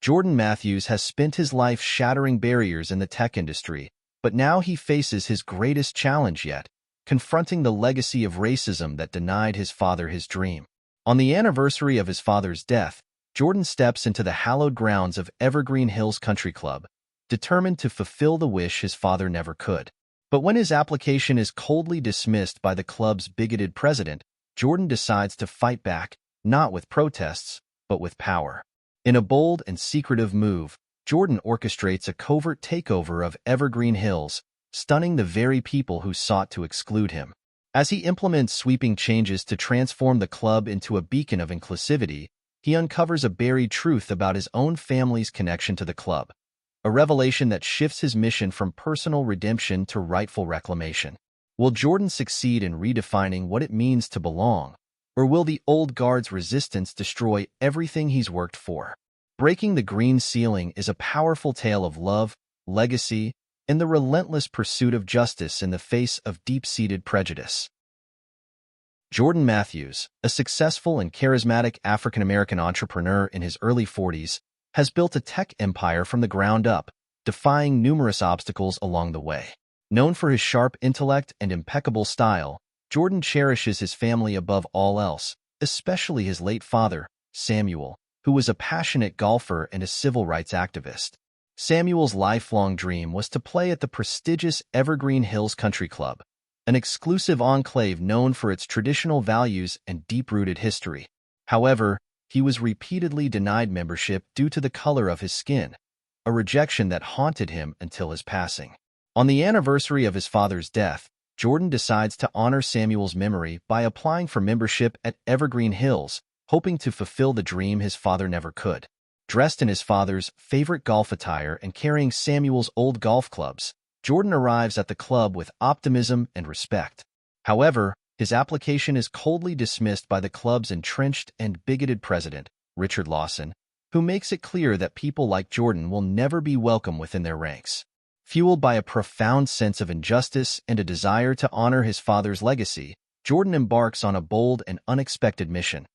Jordan Matthews has spent his life shattering barriers in the tech industry, but now he faces his greatest challenge yet, confronting the legacy of racism that denied his father his dream. On the anniversary of his father's death, Jordan steps into the hallowed grounds of Evergreen Hills Country Club, determined to fulfill the wish his father never could. But when his application is coldly dismissed by the club's bigoted president, Jordan decides to fight back, not with protests, but with power. In a bold and secretive move, Jordan orchestrates a covert takeover of Evergreen Hills, stunning the very people who sought to exclude him. As he implements sweeping changes to transform the club into a beacon of inclusivity, he uncovers a buried truth about his own family's connection to the club, a revelation that shifts his mission from personal redemption to rightful reclamation. Will Jordan succeed in redefining what it means to belong, or will the old guard's resistance destroy everything he's worked for? Breaking the Green Ceiling is a powerful tale of love, legacy, and the relentless pursuit of justice in the face of deep-seated prejudice. Jordan Matthews, a successful and charismatic African-American entrepreneur in his early 40s, has built a tech empire from the ground up, defying numerous obstacles along the way. Known for his sharp intellect and impeccable style, Jordan cherishes his family above all else, especially his late father, Samuel, who was a passionate golfer and a civil rights activist. Samuel's lifelong dream was to play at the prestigious Evergreen Hills Country Club, an exclusive enclave known for its traditional values and deep-rooted history. However, he was repeatedly denied membership due to the color of his skin, a rejection that haunted him until his passing. On the anniversary of his father's death, Jordan decides to honor Samuel's memory by applying for membership at Evergreen Hills, hoping to fulfill the dream his father never could. Dressed in his father's favorite golf attire and carrying Samuel's old golf clubs, Jordan arrives at the club with optimism and respect. However, his application is coldly dismissed by the club's entrenched and bigoted president, Richard Lawson, who makes it clear that people like Jordan will never be welcome within their ranks. Fueled by a profound sense of injustice and a desire to honor his father's legacy, Jordan embarks on a bold and unexpected mission.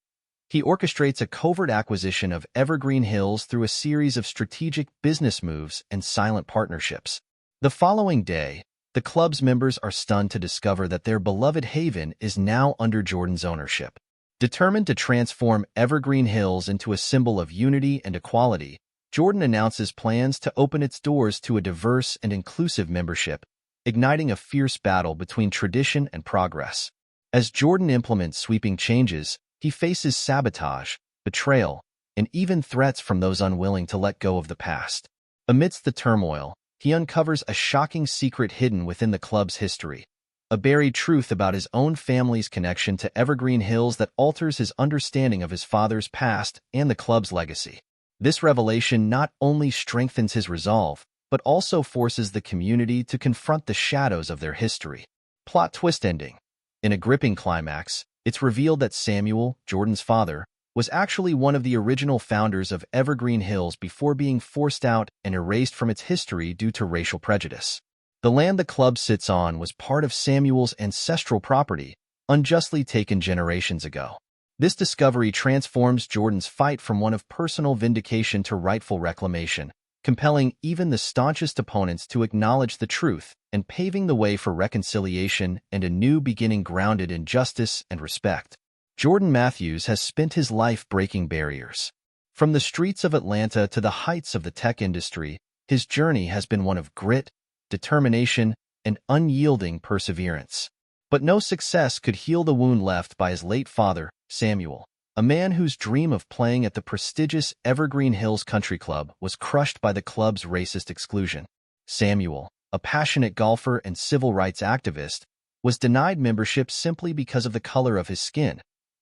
He orchestrates a covert acquisition of Evergreen Hills through a series of strategic business moves and silent partnerships. The following day, the club's members are stunned to discover that their beloved haven is now under Jordan's ownership. Determined to transform Evergreen Hills into a symbol of unity and equality, Jordan announces plans to open its doors to a diverse and inclusive membership, igniting a fierce battle between tradition and progress. As Jordan implements sweeping changes, he faces sabotage, betrayal, and even threats from those unwilling to let go of the past. Amidst the turmoil, he uncovers a shocking secret hidden within the club's history, a buried truth about his own family's connection to Evergreen Hills that alters his understanding of his father's past and the club's legacy. This revelation not only strengthens his resolve, but also forces the community to confront the shadows of their history. Plot twist ending. In a gripping climax, it's revealed that Samuel, Jordan's father, was actually one of the original founders of Evergreen Hills before being forced out and erased from its history due to racial prejudice. The land the club sits on was part of Samuel's ancestral property, unjustly taken generations ago. This discovery transforms Jordan's fight from one of personal vindication to rightful reclamation, compelling even the staunchest opponents to acknowledge the truth and paving the way for reconciliation and a new beginning grounded in justice and respect. Jordan Matthews has spent his life breaking barriers. From the streets of Atlanta to the heights of the tech industry, his journey has been one of grit, determination, and unyielding perseverance. But no success could heal the wound left by his late father, Samuel, a man whose dream of playing at the prestigious Evergreen Hills Country Club was crushed by the club's racist exclusion. Samuel, a passionate golfer and civil rights activist, was denied membership simply because of the color of his skin,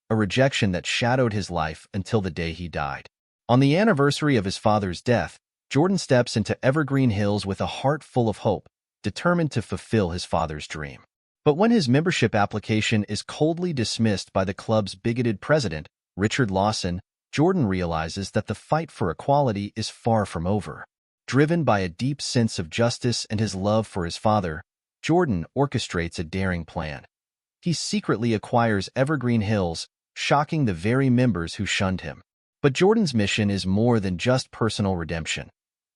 a rejection that shadowed his life until the day he died. On the anniversary of his father's death, Jordan steps into Evergreen Hills with a heart full of hope, determined to fulfill his father's dream. But when his membership application is coldly dismissed by the club's bigoted president, Richard Lawson, Jordan realizes that the fight for equality is far from over. Driven by a deep sense of justice and his love for his father, Jordan orchestrates a daring plan. He secretly acquires Evergreen Hills, shocking the very members who shunned him. But Jordan's mission is more than just personal redemption.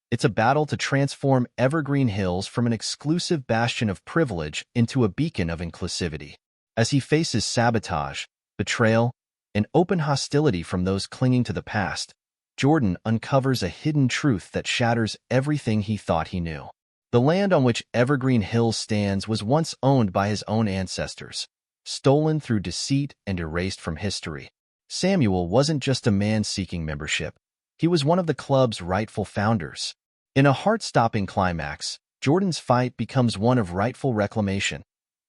It's a battle to transform Evergreen Hills from an exclusive bastion of privilege into a beacon of inclusivity. As he faces sabotage, betrayal, and open hostility from those clinging to the past, Jordan uncovers a hidden truth that shatters everything he thought he knew. The land on which Evergreen Hills stands was once owned by his own ancestors, stolen through deceit and erased from history. Samuel wasn't just a man seeking membership. He was one of the club's rightful founders. In a heart-stopping climax, Jordan's fight becomes one of rightful reclamation,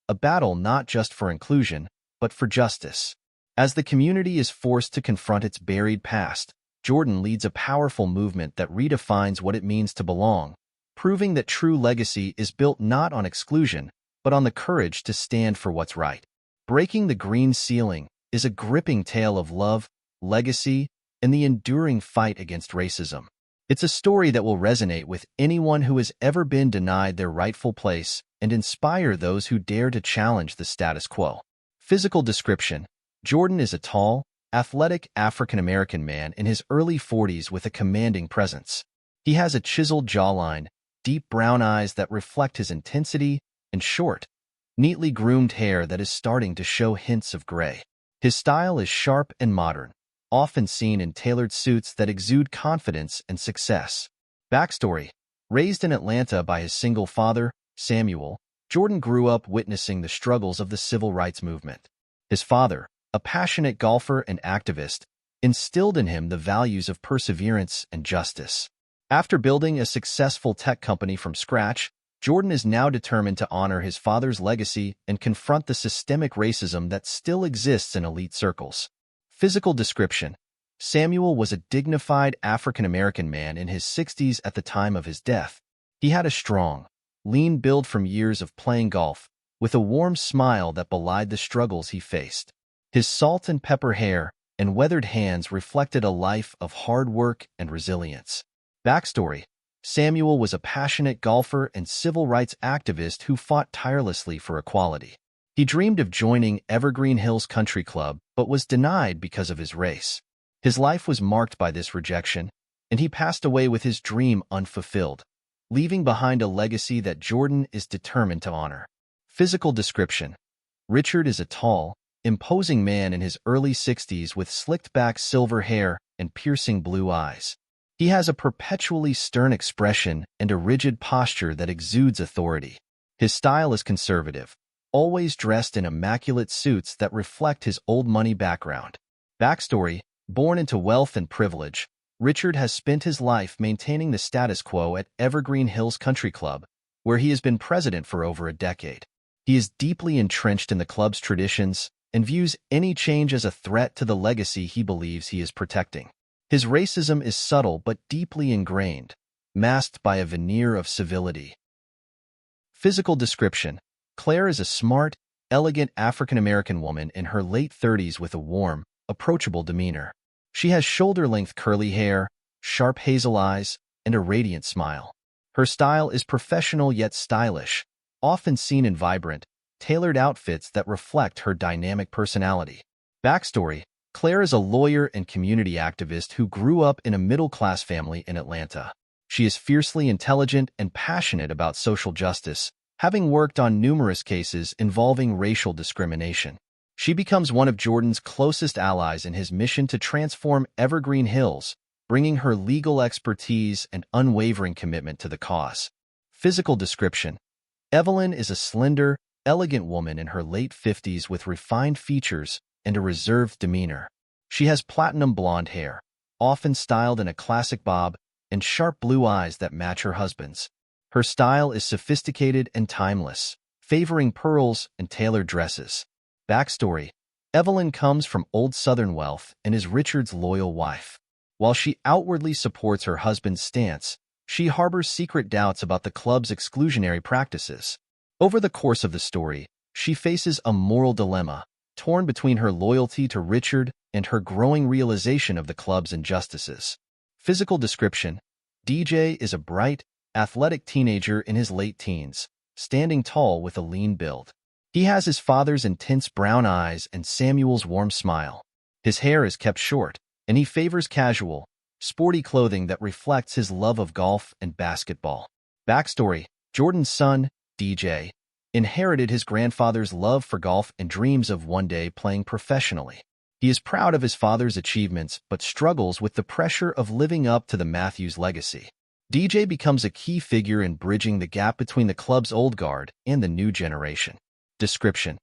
a battle not just for inclusion, but for justice. As the community is forced to confront its buried past, Jordan leads a powerful movement that redefines what it means to belong, proving that true legacy is built not on exclusion, but on the courage to stand for what's right. Breaking the Green Ceiling is a gripping tale of love, legacy, and the enduring fight against racism. It's a story that will resonate with anyone who has ever been denied their rightful place and inspire those who dare to challenge the status quo. Physical description: Jordan is a tall, athletic African-American man in his early 40s with a commanding presence. He has a chiseled jawline, deep brown eyes that reflect his intensity, and short, neatly groomed hair that is starting to show hints of gray. His style is sharp and modern, often seen in tailored suits that exude confidence and success. Backstory: raised in Atlanta by his single father, Samuel, Jordan grew up witnessing the struggles of the civil rights movement. His father, a passionate golfer and activist, instilled in him the values of perseverance and justice. After building a successful tech company from scratch, Jordan is now determined to honor his father's legacy and confront the systemic racism that still exists in elite circles. Physical description: Samuel was a dignified African-American man in his 60s at the time of his death. He had a strong, lean build from years of playing golf, with a warm smile that belied the struggles he faced. His salt and pepper hair and weathered hands reflected a life of hard work and resilience. Backstory: Samuel was a passionate golfer and civil rights activist who fought tirelessly for equality. He dreamed of joining Evergreen Hills Country Club, but was denied because of his race. His life was marked by this rejection, and he passed away with his dream unfulfilled, leaving behind a legacy that Jordan is determined to honor. Physical description: Richard is a tall, imposing man in his early 60s with slicked-back silver hair and piercing blue eyes. He has a perpetually stern expression and a rigid posture that exudes authority. His style is conservative, always dressed in immaculate suits that reflect his old-money background. Backstory: born into wealth and privilege, Richard has spent his life maintaining the status quo at Evergreen Hills Country Club, where he has been president for over a decade. He is deeply entrenched in the club's traditions and views any change as a threat to the legacy he believes he is protecting. His racism is subtle but deeply ingrained, masked by a veneer of civility. Physical description: Claire is a smart, elegant African-American woman in her late 30s with a warm, approachable demeanor. She has shoulder-length curly hair, sharp hazel eyes, and a radiant smile. Her style is professional yet stylish, often seen in vibrant, tailored outfits that reflect her dynamic personality. Backstory: Claire is a lawyer and community activist who grew up in a middle-class family in Atlanta. She is fiercely intelligent and passionate about social justice, having worked on numerous cases involving racial discrimination. She becomes one of Jordan's closest allies in his mission to transform Evergreen Hills, bringing her legal expertise and unwavering commitment to the cause. Physical description: Evelyn is a slender, elegant woman in her late 50s with refined features and a reserved demeanor. She has platinum blonde hair, often styled in a classic bob, and sharp blue eyes that match her husband's. Her style is sophisticated and timeless, favoring pearls and tailored dresses. Backstory: Evelyn comes from old Southern wealth and is Richard's loyal wife. While she outwardly supports her husband's stance, she harbors secret doubts about the club's exclusionary practices. Over the course of the story, she faces a moral dilemma, torn between her loyalty to Richard and her growing realization of the club's injustices. Physical description: DJ is a bright, athletic teenager in his late teens, standing tall with a lean build. He has his father's intense brown eyes and Samuel's warm smile. His hair is kept short, and he favors casual, sporty clothing that reflects his love of golf and basketball. Backstory: Jordan's son, DJ, inherited his grandfather's love for golf and dreams of one day playing professionally. He is proud of his father's achievements but struggles with the pressure of living up to the Matthews legacy. DJ becomes a key figure in bridging the gap between the club's old guard and the new generation. Description: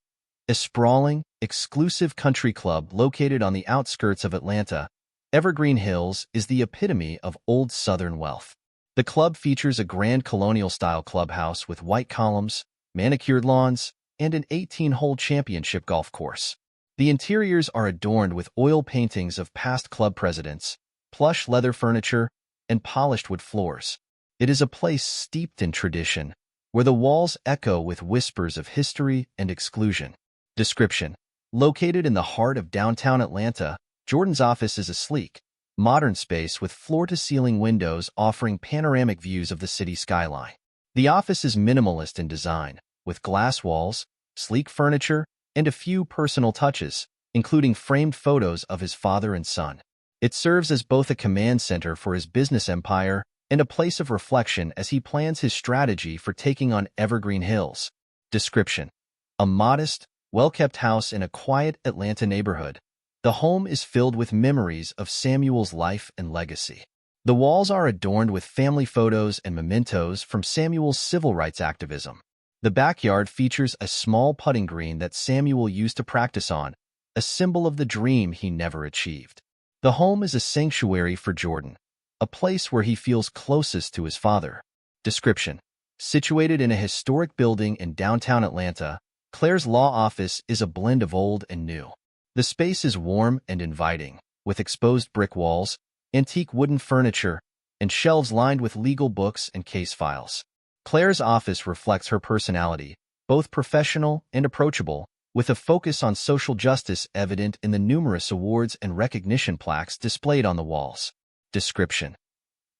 a sprawling, exclusive country club located on the outskirts of Atlanta, Evergreen Hills is the epitome of old Southern wealth. The club features a grand colonial-style clubhouse with white columns, manicured lawns, and an 18-hole championship golf course. The interiors are adorned with oil paintings of past club presidents, plush leather furniture, and polished wood floors. It is a place steeped in tradition, where the walls echo with whispers of history and exclusion. Description: located in the heart of downtown Atlanta, Jordan's office is a sleek, modern space with floor-to-ceiling windows offering panoramic views of the city skyline. The office is minimalist in design, with glass walls, sleek furniture, and a few personal touches, including framed photos of his father and son. It serves as both a command center for his business empire and a place of reflection as he plans his strategy for taking on Evergreen Hills. Description: a modest, well-kept house in a quiet Atlanta neighborhood. The home is filled with memories of Samuel's life and legacy. The walls are adorned with family photos and mementos from Samuel's civil rights activism. The backyard features a small putting green that Samuel used to practice on, a symbol of the dream he never achieved. The home is a sanctuary for Jordan, a place where he feels closest to his father. Description: situated in a historic building in downtown Atlanta, Claire's law office is a blend of old and new. The space is warm and inviting, with exposed brick walls, antique wooden furniture, and shelves lined with legal books and case files. Claire's office reflects her personality, both professional and approachable, with a focus on social justice evident in the numerous awards and recognition plaques displayed on the walls. Description: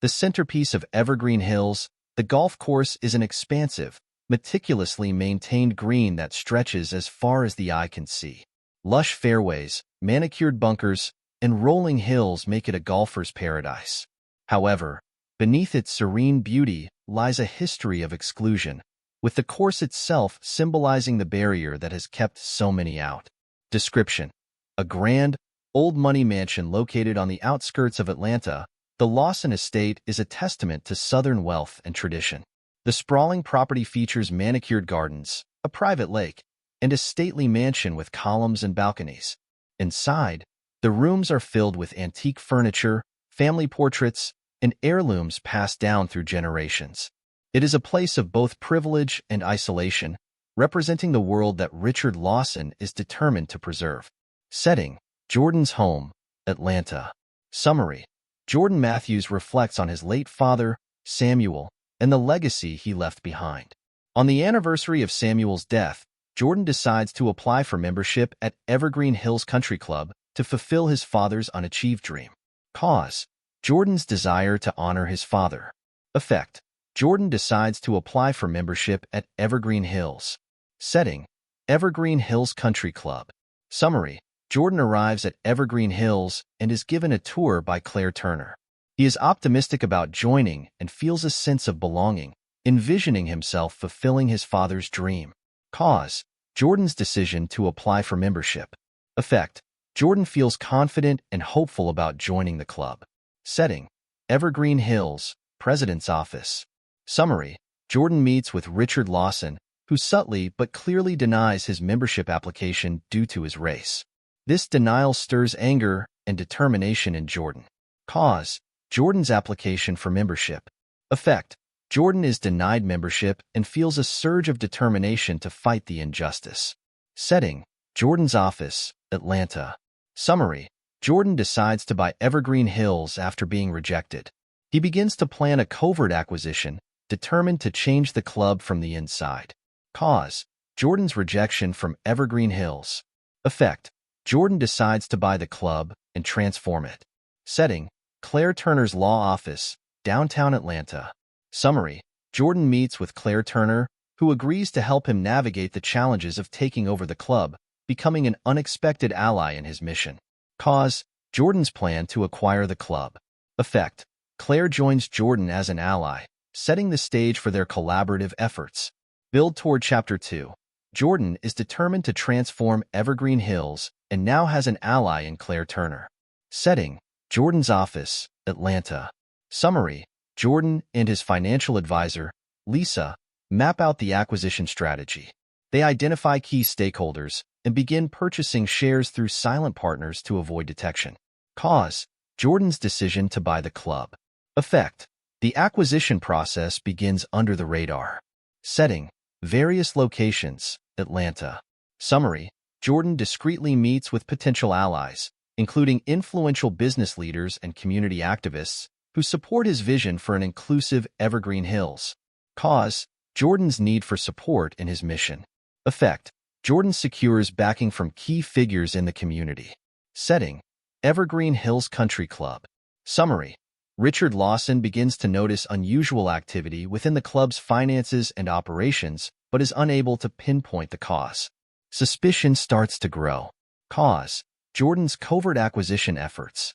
the centerpiece of Evergreen Hills, the golf course is an expansive, meticulously maintained green that stretches as far as the eye can see. Lush fairways, manicured bunkers, and rolling hills make it a golfer's paradise. However, beneath its serene beauty lies a history of exclusion, with the course itself symbolizing the barrier that has kept so many out. Description: a grand, old-money mansion located on the outskirts of Atlanta, the Lawson Estate is a testament to Southern wealth and tradition. The sprawling property features manicured gardens, a private lake, and a stately mansion with columns and balconies. Inside, the rooms are filled with antique furniture, family portraits, and heirlooms passed down through generations. It is a place of both privilege and isolation, representing the world that Richard Lawson is determined to preserve. Setting: Jordan's home, Atlanta. Summary: Jordan Matthews reflects on his late father, Samuel, and the legacy he left behind. On the anniversary of Samuel's death, Jordan decides to apply for membership at Evergreen Hills Country Club to fulfill his father's unachieved dream. Cause: Jordan's desire to honor his father. Effect: Jordan decides to apply for membership at Evergreen Hills. Setting: Evergreen Hills Country Club. Summary: Jordan arrives at Evergreen Hills and is given a tour by Claire Turner. He is optimistic about joining and feels a sense of belonging, envisioning himself fulfilling his father's dream. Cause: Jordan's decision to apply for membership. Effect: Jordan feels confident and hopeful about joining the club. Setting: Evergreen Hills, President's Office. Summary: Jordan meets with Richard Lawson, who subtly but clearly denies his membership application due to his race. This denial stirs anger and determination in Jordan. Cause: Jordan's application for membership. Effect: Jordan is denied membership and feels a surge of determination to fight the injustice. Setting: Jordan's office, Atlanta. Summary: Jordan decides to buy Evergreen Hills after being rejected. He begins to plan a covert acquisition, determined to change the club from the inside. Cause: Jordan's rejection from Evergreen Hills. Effect: Jordan decides to buy the club and transform it. Setting: Claire Turner's law office, downtown Atlanta. Summary: Jordan meets with Claire Turner, who agrees to help him navigate the challenges of taking over the club, becoming an unexpected ally in his mission. Cause: Jordan's plan to acquire the club. Effect: Claire joins Jordan as an ally, setting the stage for their collaborative efforts. Build toward Chapter 2. Jordan is determined to transform Evergreen Hills and now has an ally in Claire Turner. Setting: Jordan's office, Atlanta. Summary: Jordan and his financial advisor, Lisa, map out the acquisition strategy. They identify key stakeholders and begin purchasing shares through silent partners to avoid detection. Cause: Jordan's decision to buy the club. Effect: The acquisition process begins under the radar. Setting: Various locations, Atlanta. Summary: Jordan discreetly meets with potential allies, including influential business leaders and community activists, who support his vision for an inclusive Evergreen Hills. Cause: Jordan's need for support in his mission. Effect: Jordan secures backing from key figures in the community. Setting: Evergreen Hills Country Club. Summary: Richard Lawson begins to notice unusual activity within the club's finances and operations, but is unable to pinpoint the cause. Suspicion starts to grow. Cause: Jordan's covert acquisition efforts.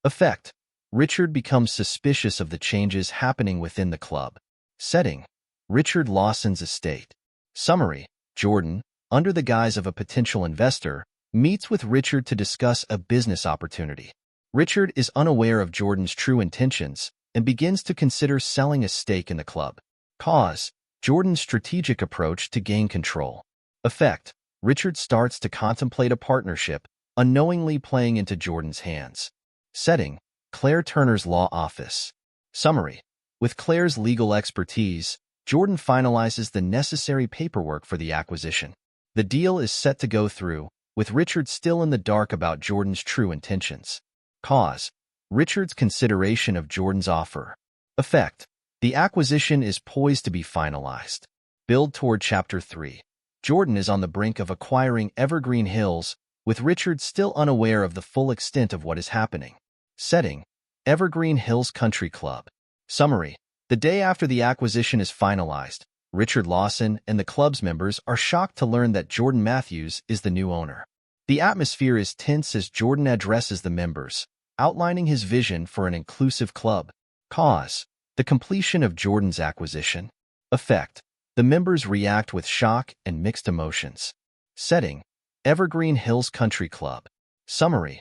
Effect: Richard becomes suspicious of the changes happening within the club. Setting: Richard Lawson's estate. Summary: Jordan, under the guise of a potential investor, meets with Richard to discuss a business opportunity. Richard is unaware of Jordan's true intentions and begins to consider selling a stake in the club. Cause: Jordan's strategic approach to gain control. Effect: Richard starts to contemplate a partnership, unknowingly playing into Jordan's hands. Setting: Claire Turner's law office. Summary: With Claire's legal expertise, Jordan finalizes the necessary paperwork for the acquisition. The deal is set to go through, with Richard still in the dark about Jordan's true intentions. Cause: Richard's consideration of Jordan's offer. Effect: The acquisition is poised to be finalized. Build toward Chapter 3. Jordan is on the brink of acquiring Evergreen Hills, with Richard still unaware of the full extent of what is happening. Setting: Evergreen Hills Country Club. Summary: The day after the acquisition is finalized, Richard Lawson and the club's members are shocked to learn that Jordan Matthews is the new owner. The atmosphere is tense as Jordan addresses the members, outlining his vision for an inclusive club. Cause: The completion of Jordan's acquisition. Effect: The members react with shock and mixed emotions. Setting: Evergreen Hills Country Club. Summary: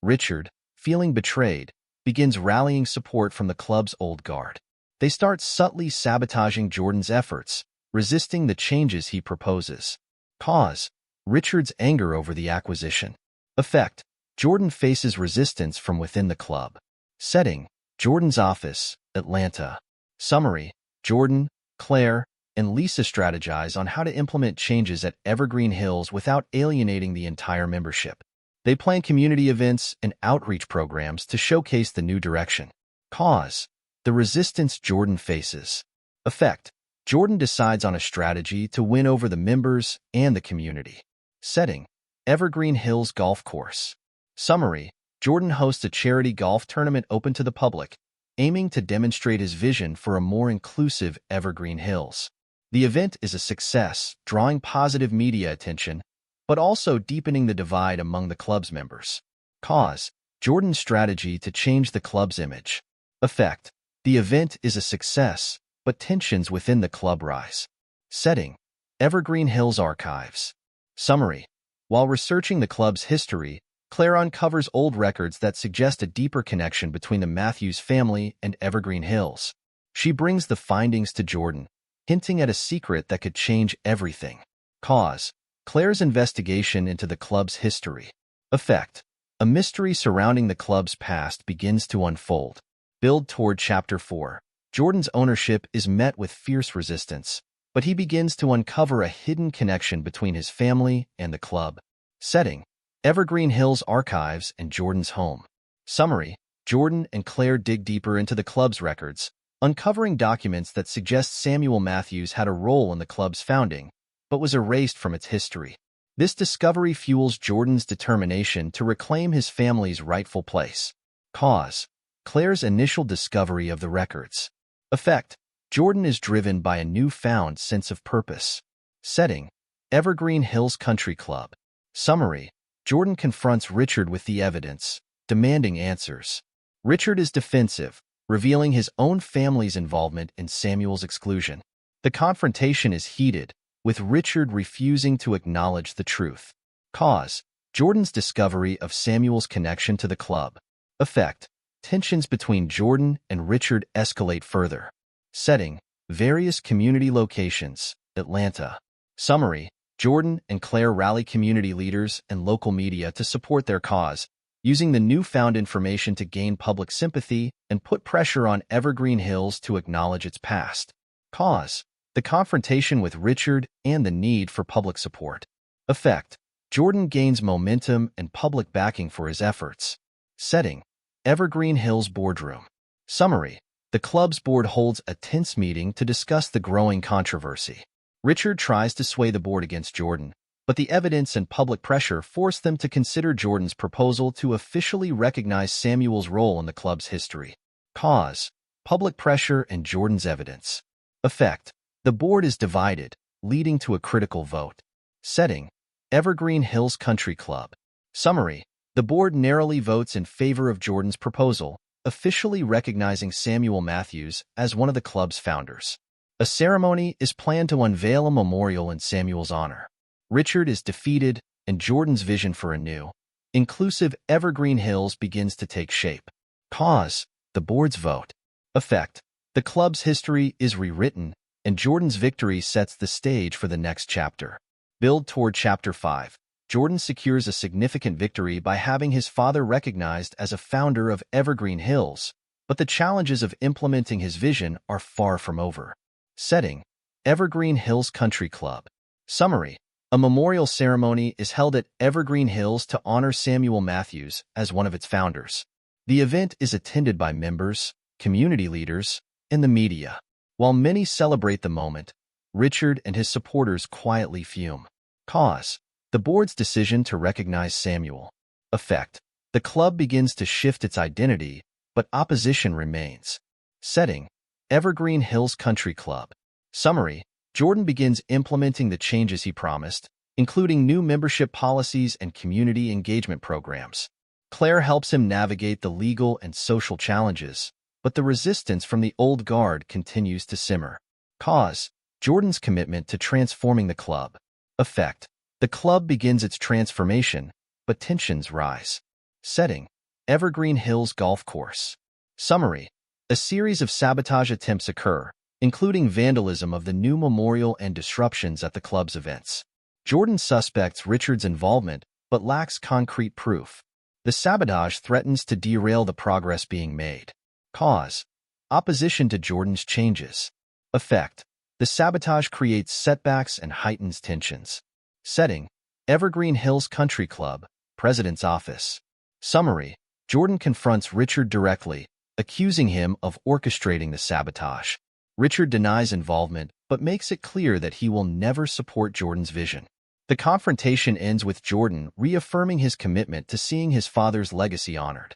Richard, feeling betrayed, begins rallying support from the club's old guard. They start subtly sabotaging Jordan's efforts, resisting the changes he proposes. Cause: Richard's anger over the acquisition. Effect: Jordan faces resistance from within the club. Setting: Jordan's office, Atlanta. Summary: Jordan, Claire, and Lisa strategize on how to implement changes at Evergreen Hills without alienating the entire membership. They plan community events and outreach programs to showcase the new direction. Cause: The resistance Jordan faces. Effect: Jordan decides on a strategy to win over the members and the community. Setting: Evergreen Hills Golf Course. Summary: Jordan hosts a charity golf tournament open to the public, aiming to demonstrate his vision for a more inclusive Evergreen Hills. The event is a success, drawing positive media attention, but also deepening the divide among the club's members. Cause: Jordan's strategy to change the club's image. Effect: The event is a success, but tensions within the club rise. Setting: Evergreen Hills Archives. Summary: While researching the club's history, Claire uncovers old records that suggest a deeper connection between the Matthews family and Evergreen Hills. She brings the findings to Jordan, hinting at a secret that could change everything. Cause: Claire's investigation into the club's history. Effect: A mystery surrounding the club's past begins to unfold. Build toward Chapter 4. Jordan's ownership is met with fierce resistance, but he begins to uncover a hidden connection between his family and the club. Setting: Evergreen Hills Archives and Jordan's home. Summary: Jordan and Claire dig deeper into the club's records, uncovering documents that suggest Samuel Matthews had a role in the club's founding, but was erased from its history. This discovery fuels Jordan's determination to reclaim his family's rightful place. Cause: Claire's initial discovery of the records. Effect: Jordan is driven by a newfound sense of purpose. Setting: Evergreen Hills Country Club. Summary: Jordan confronts Richard with the evidence, demanding answers. Richard is defensive, revealing his own family's involvement in Samuel's exclusion. The confrontation is heated, with Richard refusing to acknowledge the truth. Cause: Jordan's discovery of Samuel's connection to the club. Effect: tensions between Jordan and Richard escalate further. Setting: various community locations, Atlanta. Summary: Jordan and Claire rally community leaders and local media to support their cause, using the newfound information to gain public sympathy and put pressure on Evergreen Hills to acknowledge its past. Cause: the confrontation with Richard and the need for public support. Effect: Jordan gains momentum and public backing for his efforts. Setting: Evergreen Hills boardroom. Summary: the club's board holds a tense meeting to discuss the growing controversy. Richard tries to sway the board against Jordan, but the evidence and public pressure force them to consider Jordan's proposal to officially recognize Samuel's role in the club's history. Cause: public pressure and Jordan's evidence. Effect: the board is divided, leading to a critical vote. Setting: Evergreen Hills Country Club. Summary: the board narrowly votes in favor of Jordan's proposal, officially recognizing Samuel Matthews as one of the club's founders. A ceremony is planned to unveil a memorial in Samuel's honor. Richard is defeated, and Jordan's vision for a new, inclusive Evergreen Hills begins to take shape. Cause: the board's vote. Effect: the club's history is rewritten, and Jordan's victory sets the stage for the next chapter. Build toward Chapter 5. Jordan secures a significant victory by having his father recognized as a founder of Evergreen Hills, but the challenges of implementing his vision are far from over. Setting: Evergreen Hills Country Club. Summary: a memorial ceremony is held at Evergreen Hills to honor Samuel Matthews as one of its founders. The event is attended by members, community leaders, and the media. While many celebrate the moment, Richard and his supporters quietly fume. Cause: the board's decision to recognize Samuel. Effect: the club begins to shift its identity, but opposition remains. Setting: Evergreen Hills Country Club. Summary: Jordan begins implementing the changes he promised, including new membership policies and community engagement programs. Claire helps him navigate the legal and social challenges, but the resistance from the old guard continues to simmer. Cause: Jordan's commitment to transforming the club. Effect: the club begins its transformation, but tensions rise. Setting: Evergreen Hills Golf Course. Summary: a series of sabotage attempts occur, including vandalism of the new memorial and disruptions at the club's events. Jordan suspects Richard's involvement, but lacks concrete proof. The sabotage threatens to derail the progress being made. Cause: opposition to Jordan's changes. Effect: the sabotage creates setbacks and heightens tensions. Setting: Evergreen Hills Country Club, President's Office. Summary: Jordan confronts Richard directly, accusing him of orchestrating the sabotage. Richard denies involvement, but makes it clear that he will never support Jordan's vision. The confrontation ends with Jordan reaffirming his commitment to seeing his father's legacy honored.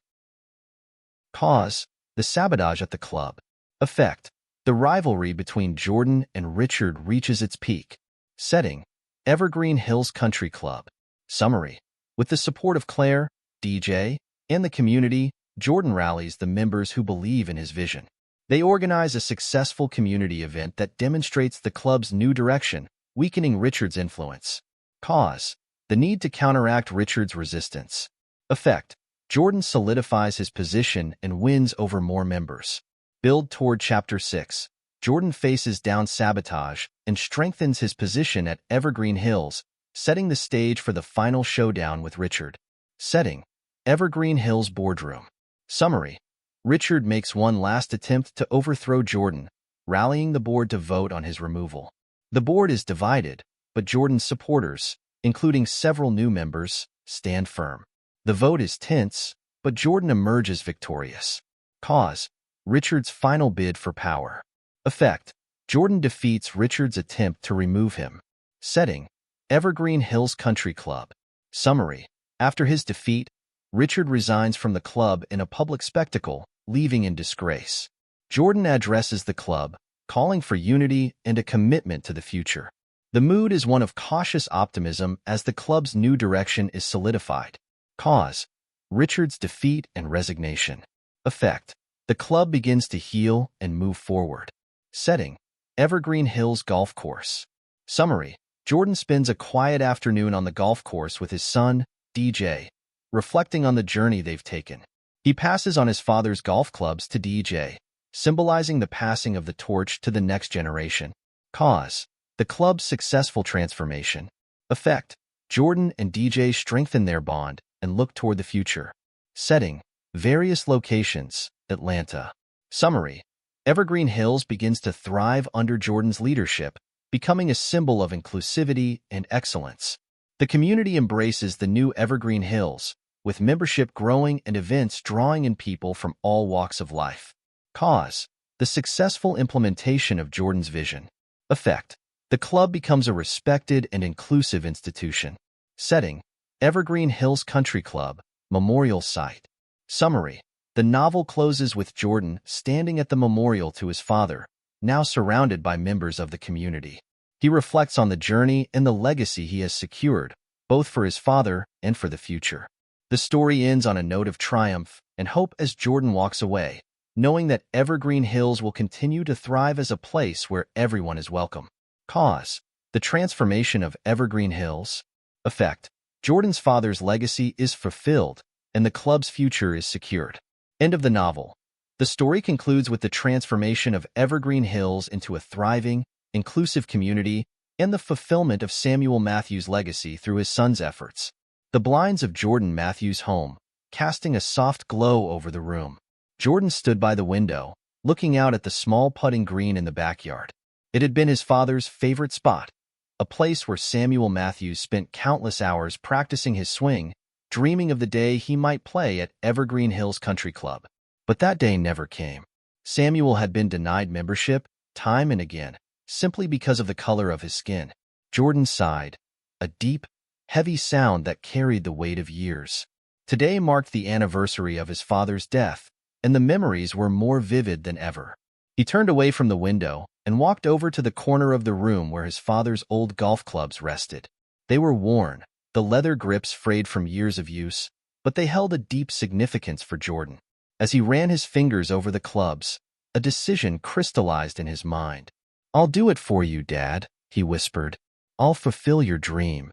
Cause: the sabotage at the club. Effect: the rivalry between Jordan and Richard reaches its peak. Setting: Evergreen Hills Country Club. Summary: with the support of Claire, DJ, and the community, Jordan rallies the members who believe in his vision. They organize a successful community event that demonstrates the club's new direction, weakening Richard's influence. Cause: the need to counteract Richard's resistance. Effect: Jordan solidifies his position and wins over more members. Build toward Chapter 6. Jordan faces down sabotage and strengthens his position at Evergreen Hills, setting the stage for the final showdown with Richard. Setting: Evergreen Hills boardroom. Summary: Richard makes one last attempt to overthrow Jordan, rallying the board to vote on his removal. The board is divided, but Jordan's supporters, including several new members, stand firm. The vote is tense, but Jordan emerges victorious. Cause: Richard's final bid for power. Effect: Jordan defeats Richard's attempt to remove him. Setting: Evergreen Hills Country Club. Summary: after his defeat, Richard resigns from the club in a public spectacle, leaving in disgrace. Jordan addresses the club, calling for unity and a commitment to the future. The mood is one of cautious optimism as the club's new direction is solidified. Cause: Richard's defeat and resignation. Effect: the club begins to heal and move forward. Setting: Evergreen Hills Golf Course. Summary: Jordan spends a quiet afternoon on the golf course with his son, DJ, reflecting on the journey they've taken. He passes on his father's golf clubs to DJ, symbolizing the passing of the torch to the next generation. Cause: the club's successful transformation. Effect: Jordan and DJ strengthen their bond and look toward the future. Setting: various locations, Atlanta. Summary: Evergreen Hills begins to thrive under Jordan's leadership, becoming a symbol of inclusivity and excellence. The community embraces the new Evergreen Hills, with membership growing and events drawing in people from all walks of life. Cause: the successful implementation of Jordan's vision. Effect: the club becomes a respected and inclusive institution. Setting: Evergreen Hills Country Club, memorial site. Summary: the novel closes with Jordan standing at the memorial to his father, now surrounded by members of the community. He reflects on the journey and the legacy he has secured, both for his father and for the future. The story ends on a note of triumph and hope as Jordan walks away, knowing that Evergreen Hills will continue to thrive as a place where everyone is welcome. Cause: the transformation of Evergreen Hills. Effect: Jordan's father's legacy is fulfilled, and the club's future is secured. End of the novel. The story concludes with the transformation of Evergreen Hills into a thriving, inclusive community and the fulfillment of Samuel Matthews' legacy through his son's efforts. The blinds of Jordan Matthews' home, casting a soft glow over the room. Jordan stood by the window, looking out at the small putting green in the backyard. It had been his father's favorite spot, a place where Samuel Matthews spent countless hours practicing his swing, dreaming of the day he might play at Evergreen Hills Country Club. But that day never came. Samuel had been denied membership, time and again, simply because of the color of his skin. Jordan sighed, a deep, heavy sound that carried the weight of years. Today marked the anniversary of his father's death, and the memories were more vivid than ever. He turned away from the window and walked over to the corner of the room where his father's old golf clubs rested. They were worn, the leather grips frayed from years of use, but they held a deep significance for Jordan. As he ran his fingers over the clubs, a decision crystallized in his mind. "I'll do it for you, Dad," he whispered. "I'll fulfill your dream."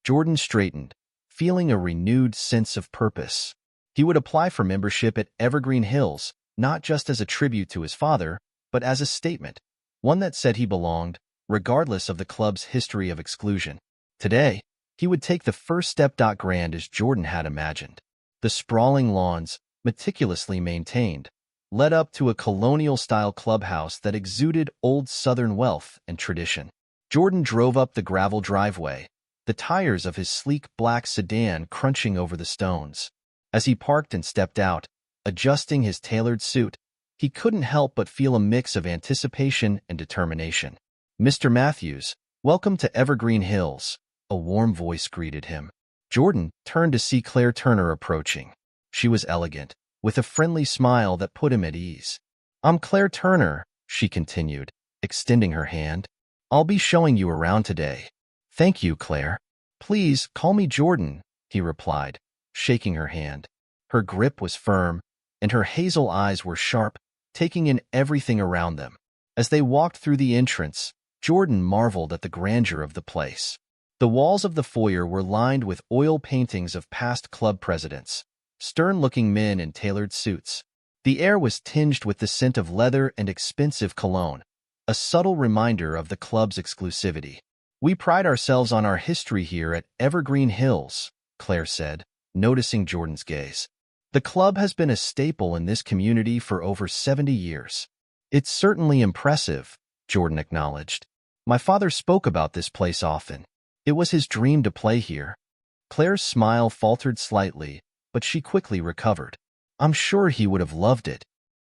Jordan straightened, feeling a renewed sense of purpose. He would apply for membership at Evergreen Hills, not just as a tribute to his father, but as a statement, one that said he belonged, regardless of the club's history of exclusion. Today, he would take the first step. Grand as Jordan had imagined. The sprawling lawns, meticulously maintained, led up to a colonial-style clubhouse that exuded old Southern wealth and tradition. Jordan drove up the gravel driveway, the tires of his sleek black sedan crunching over the stones. As he parked and stepped out, adjusting his tailored suit, he couldn't help but feel a mix of anticipation and determination. "Mr. Matthews, welcome to Evergreen Hills," a warm voice greeted him. Jordan turned to see Claire Turner approaching. She was elegant, with a friendly smile that put him at ease. "I'm Claire Turner," she continued, extending her hand. "I'll be showing you around today." "Thank you, Claire." "Please, call me Jordan," he replied, shaking her hand. Her grip was firm, and her hazel eyes were sharp, taking in everything around them. As they walked through the entrance, Jordan marveled at the grandeur of the place. The walls of the foyer were lined with oil paintings of past club presidents, stern-looking men in tailored suits. The air was tinged with the scent of leather and expensive cologne, a subtle reminder of the club's exclusivity. "We pride ourselves on our history here at Evergreen Hills," Claire said, noticing Jordan's gaze. "The club has been a staple in this community for over 70 years. "It's certainly impressive," Jordan acknowledged. "My father spoke about this place often. It was his dream to play here." Claire's smile faltered slightly, but she quickly recovered. "I'm sure he would have loved it."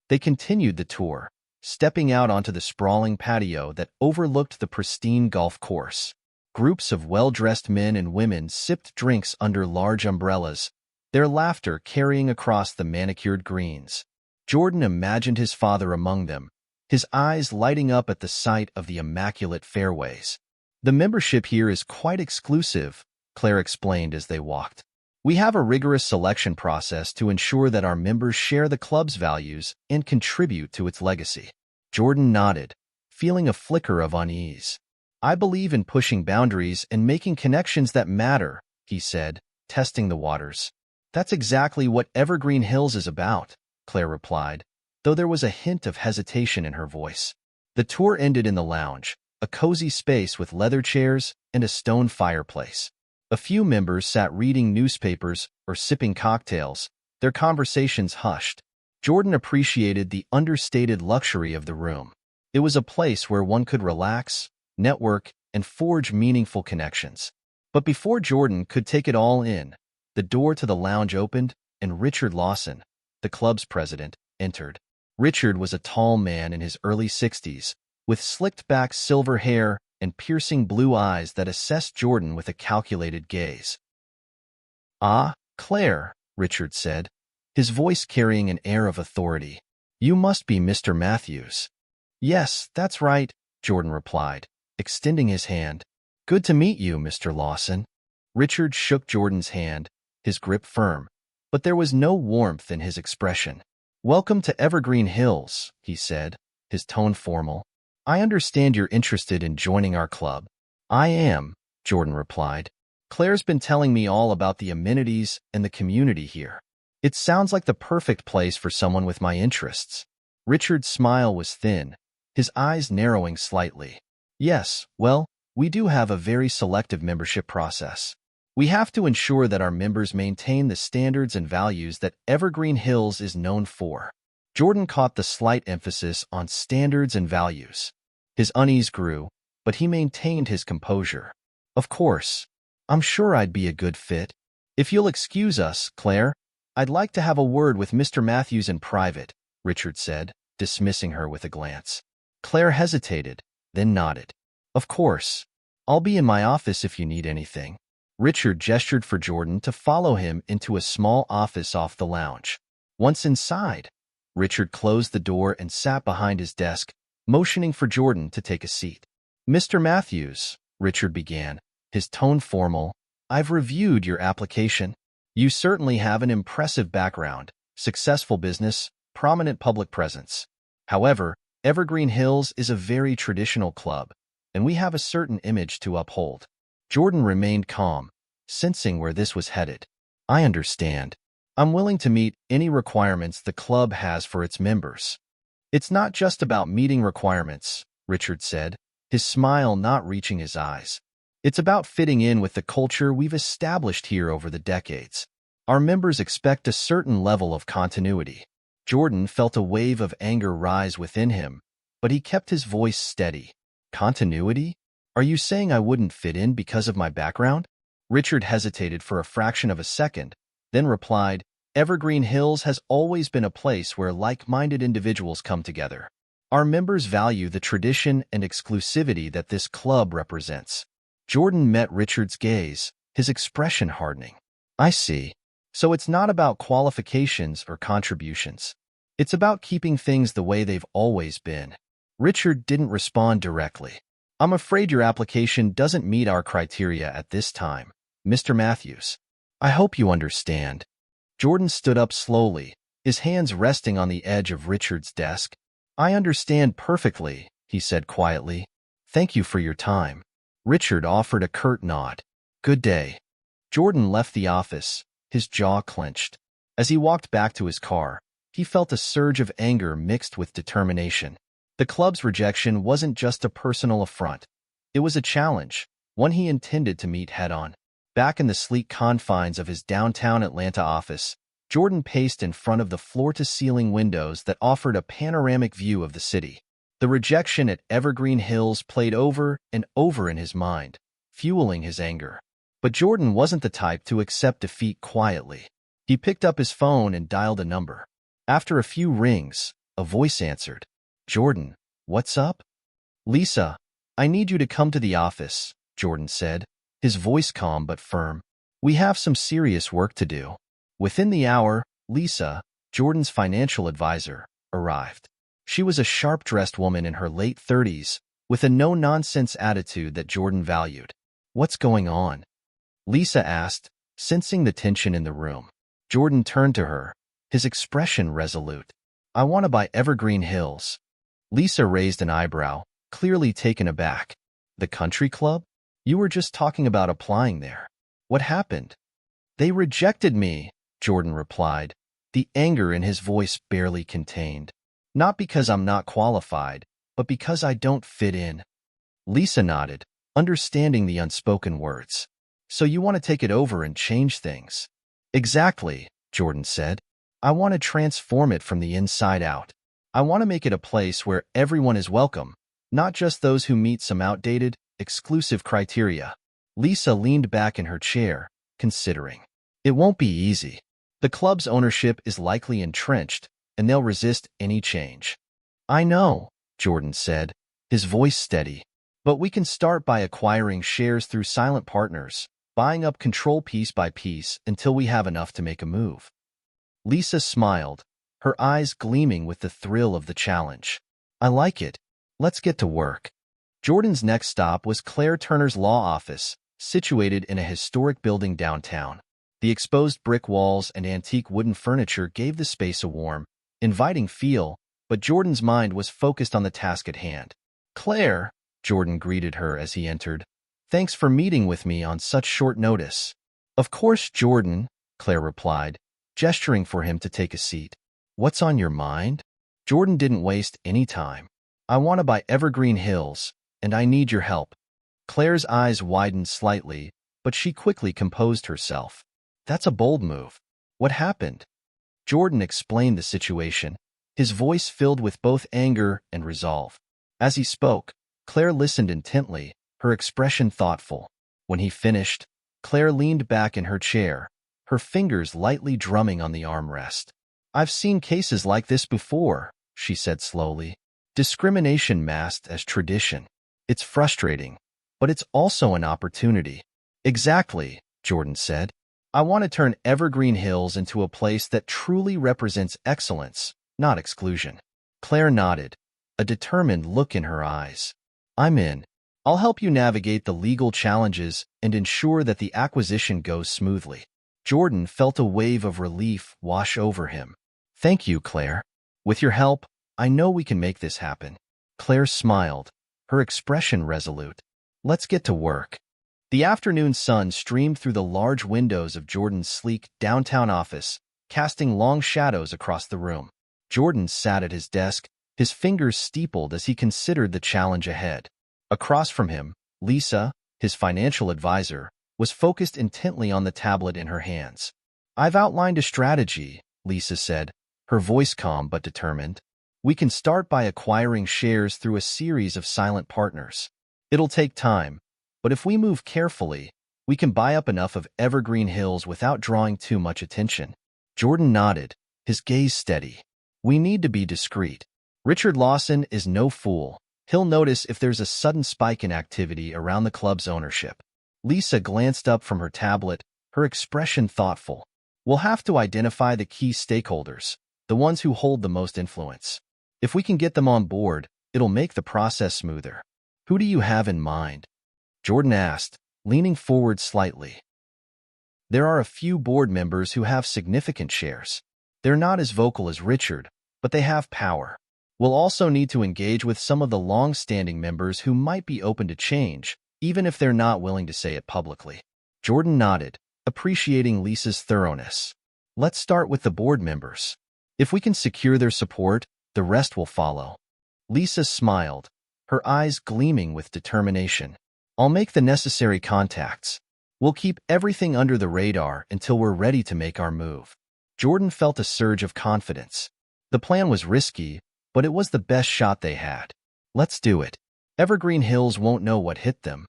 They continued the tour, stepping out onto the sprawling patio that overlooked the pristine golf course. Groups of well-dressed men and women sipped drinks under large umbrellas, their laughter carrying across the manicured greens. Jordan imagined his father among them, his eyes lighting up at the sight of the immaculate fairways. The membership here is quite exclusive, Claire explained as they walked. We have a rigorous selection process to ensure that our members share the club's values and contribute to its legacy. Jordan nodded, feeling a flicker of unease. I believe in pushing boundaries and making connections that matter, he said, testing the waters. That's exactly what Evergreen Hills is about, Claire replied, though there was a hint of hesitation in her voice. The tour ended in the lounge, a cozy space with leather chairs and a stone fireplace. A few members sat reading newspapers or sipping cocktails, their conversations hushed. Jordan appreciated the understated luxury of the room. It was a place where one could relax, network, and forge meaningful connections. But before Jordan could take it all in, the door to the lounge opened, and Richard Lawson, the club's president, entered. Richard was a tall man in his early 60s, with slicked-back silver hair and piercing blue eyes that assessed Jordan with a calculated gaze. "Ah, Claire," Richard said, his voice carrying an air of authority. "You must be Mr. Matthews." "Yes, that's right," Jordan replied, extending his hand. "Good to meet you, Mr. Lawson." Richard shook Jordan's hand, his grip firm, but there was no warmth in his expression. "Welcome to Evergreen Hills," he said, his tone formal. "I understand you're interested in joining our club." "I am," Jordan replied. "Claire's been telling me all about the amenities and the community here. It sounds like the perfect place for someone with my interests." Richard's smile was thin, his eyes narrowing slightly. "Yes, well, we do have a very selective membership process. We have to ensure that our members maintain the standards and values that Evergreen Hills is known for." Jordan caught the slight emphasis on standards and values. His unease grew, but he maintained his composure. "Of course. I'm sure I'd be a good fit. If you'll excuse us, Claire, I'd like to have a word with Mr. Matthews in private," Richard said, dismissing her with a glance. Claire hesitated, then nodded. "Of course. I'll be in my office if you need anything." Richard gestured for Jordan to follow him into a small office off the lounge. Once inside, Richard closed the door and sat behind his desk, motioning for Jordan to take a seat. "Mr. Matthews," Richard began, his tone formal, "I've reviewed your application. You certainly have an impressive background, successful business, prominent public presence. However, Evergreen Hills is a very traditional club, and we have a certain image to uphold." Jordan remained calm, sensing where this was headed. "I understand. I'm willing to meet any requirements the club has for its members." "It's not just about meeting requirements," Richard said, his smile not reaching his eyes. "It's about fitting in with the culture we've established here over the decades. Our members expect a certain level of continuity." Jordan felt a wave of anger rise within him, but he kept his voice steady. "Continuity? Are you saying I wouldn't fit in because of my background?" Richard hesitated for a fraction of a second, then replied, "Evergreen Hills has always been a place where like-minded individuals come together. Our members value the tradition and exclusivity that this club represents." Jordan met Richard's gaze, his expression hardening. "I see. So it's not about qualifications or contributions. It's about keeping things the way they've always been." Richard didn't respond directly. "I'm afraid your application doesn't meet our criteria at this time, Mr. Matthews. I hope you understand." Jordan stood up slowly, his hands resting on the edge of Richard's desk. "I understand perfectly," he said quietly. "Thank you for your time." Richard offered a curt nod. "Good day." Jordan left the office, his jaw clenched. As he walked back to his car, he felt a surge of anger mixed with determination. The club's rejection wasn't just a personal affront. It was a challenge, one he intended to meet head-on. Back in the sleek confines of his downtown Atlanta office, Jordan paced in front of the floor-to-ceiling windows that offered a panoramic view of the city. The rejection at Evergreen Hills played over and over in his mind, fueling his anger. But Jordan wasn't the type to accept defeat quietly. He picked up his phone and dialed a number. After a few rings, a voice answered. "Jordan, what's up?" "Lisa, I need you to come to the office," Jordan said, his voice calm but firm. "We have some serious work to do." Within the hour, Lisa, Jordan's financial advisor, arrived. She was a sharp-dressed woman in her late 30s, with a no-nonsense attitude that Jordan valued. "What's going on?" Lisa asked, sensing the tension in the room. Jordan turned to her, his expression resolute. "I want to buy Evergreen Hills." Lisa raised an eyebrow, clearly taken aback. "The country club? You were just talking about applying there. What happened?" "They rejected me," Jordan replied, the anger in his voice barely contained. "Not because I'm not qualified, but because I don't fit in." Lisa nodded, understanding the unspoken words. "So you want to take it over and change things?" "Exactly," Jordan said. "I want to transform it from the inside out. I want to make it a place where everyone is welcome, not just those who meet some outdated, exclusive criteria." Lisa leaned back in her chair, considering. "It won't be easy. The club's ownership is likely entrenched, and they'll resist any change." "I know," Jordan said, his voice steady. "But we can start by acquiring shares through silent partners, buying up control piece by piece until we have enough to make a move." Lisa smiled, her eyes gleaming with the thrill of the challenge. "I like it. Let's get to work." Jordan's next stop was Claire Turner's law office, situated in a historic building downtown. The exposed brick walls and antique wooden furniture gave the space a warm, inviting feel, but Jordan's mind was focused on the task at hand. "Claire," Jordan greeted her as he entered. "Thanks for meeting with me on such short notice." "Of course, Jordan," Claire replied, gesturing for him to take a seat. "What's on your mind?" Jordan didn't waste any time. "I want to buy Evergreen Hills, and I need your help." Claire's eyes widened slightly, but she quickly composed herself. "That's a bold move. What happened?" Jordan explained the situation, his voice filled with both anger and resolve. As he spoke, Claire listened intently, her expression thoughtful. When he finished, Claire leaned back in her chair, her fingers lightly drumming on the armrest. "I've seen cases like this before," she said slowly. "Discrimination masked as tradition. It's frustrating, but it's also an opportunity." "Exactly," Jordan said. "I want to turn Evergreen Hills into a place that truly represents excellence, not exclusion." Claire nodded, a determined look in her eyes. "I'm in. I'll help you navigate the legal challenges and ensure that the acquisition goes smoothly." Jordan felt a wave of relief wash over him. "Thank you, Claire. With your help, I know we can make this happen." Claire smiled, her expression resolute. "Let's get to work." The afternoon sun streamed through the large windows of Jordan's sleek downtown office, casting long shadows across the room. Jordan sat at his desk, his fingers steepled as he considered the challenge ahead. Across from him, Lisa, his financial advisor, was focused intently on the tablet in her hands. "I've outlined a strategy," Lisa said, her voice calm but determined. "We can start by acquiring shares through a series of silent partners. It'll take time, but if we move carefully, we can buy up enough of Evergreen Hills without drawing too much attention." Jordan nodded, his gaze steady. "We need to be discreet. Richard Lawson is no fool. He'll notice if there's a sudden spike in activity around the club's ownership." Lisa glanced up from her tablet, her expression thoughtful. "We'll have to identify the key stakeholders, the ones who hold the most influence. If we can get them on board, it'll make the process smoother." "Who do you have in mind?" Jordan asked, leaning forward slightly. "There are a few board members who have significant shares. They're not as vocal as Richard, but they have power. We'll also need to engage with some of the long-standing members who might be open to change, even if they're not willing to say it publicly." Jordan nodded, appreciating Lisa's thoroughness. "Let's start with the board members. If we can secure their support, the rest will follow." Lisa smiled, her eyes gleaming with determination. "I'll make the necessary contacts. We'll keep everything under the radar until we're ready to make our move." Jordan felt a surge of confidence. The plan was risky, but it was the best shot they had. "Let's do it. Evergreen Hills won't know what hit them."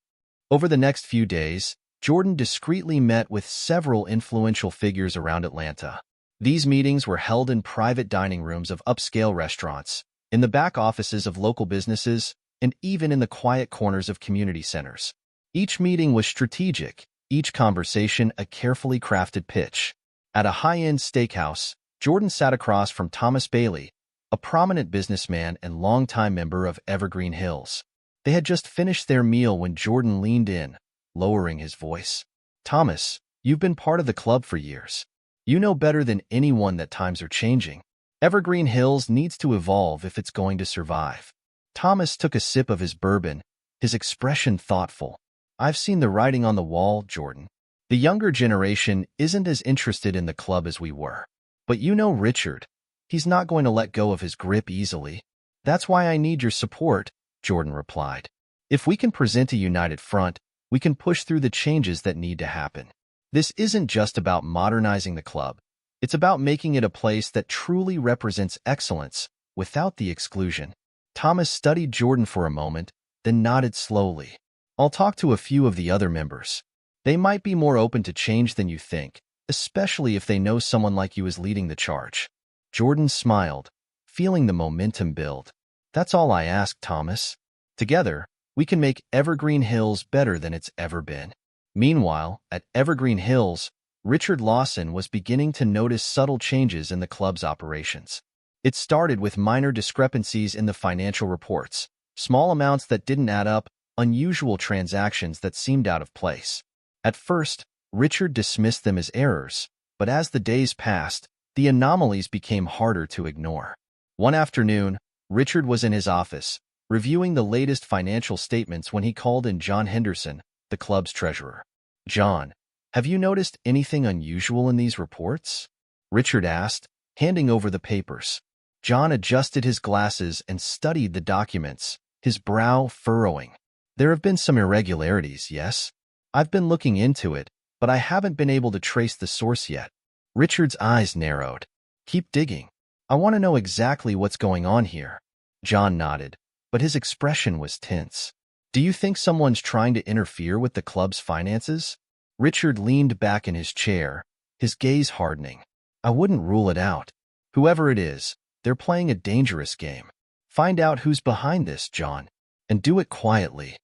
Over the next few days, Jordan discreetly met with several influential figures around Atlanta. These meetings were held in private dining rooms of upscale restaurants, in the back offices of local businesses, and even in the quiet corners of community centers. Each meeting was strategic, each conversation a carefully crafted pitch. At a high-end steakhouse, Jordan sat across from Thomas Bailey, a prominent businessman and longtime member of Evergreen Hills. They had just finished their meal when Jordan leaned in, lowering his voice. Thomas, you've been part of the club for years. You know better than anyone that times are changing. Evergreen Hills needs to evolve if it's going to survive. Thomas took a sip of his bourbon, his expression thoughtful. I've seen the writing on the wall, Jordan. The younger generation isn't as interested in the club as we were. But you know Richard. He's not going to let go of his grip easily. That's why I need your support, Jordan replied. If we can present a united front, we can push through the changes that need to happen. This isn't just about modernizing the club. It's about making it a place that truly represents excellence without the exclusion. Thomas studied Jordan for a moment, then nodded slowly. I'll talk to a few of the other members. They might be more open to change than you think, especially if they know someone like you is leading the charge. Jordan smiled, feeling the momentum build. That's all I ask, Thomas. Together, we can make Evergreen Hills better than it's ever been. Meanwhile, at Evergreen Hills, Richard Lawson was beginning to notice subtle changes in the club's operations. It started with minor discrepancies in the financial reports, small amounts that didn't add up, unusual transactions that seemed out of place. At first, Richard dismissed them as errors, but as the days passed, the anomalies became harder to ignore. One afternoon, Richard was in his office, reviewing the latest financial statements when he called in John Henderson, the club's treasurer. John, have you noticed anything unusual in these reports? Richard asked, handing over the papers. John adjusted his glasses and studied the documents, his brow furrowing. There have been some irregularities, yes? I've been looking into it, but I haven't been able to trace the source yet. Richard's eyes narrowed. Keep digging. I want to know exactly what's going on here. John nodded, but his expression was tense. Do you think someone's trying to interfere with the club's finances? Richard leaned back in his chair, his gaze hardening. I wouldn't rule it out. Whoever it is, they're playing a dangerous game. Find out who's behind this, John, and do it quietly.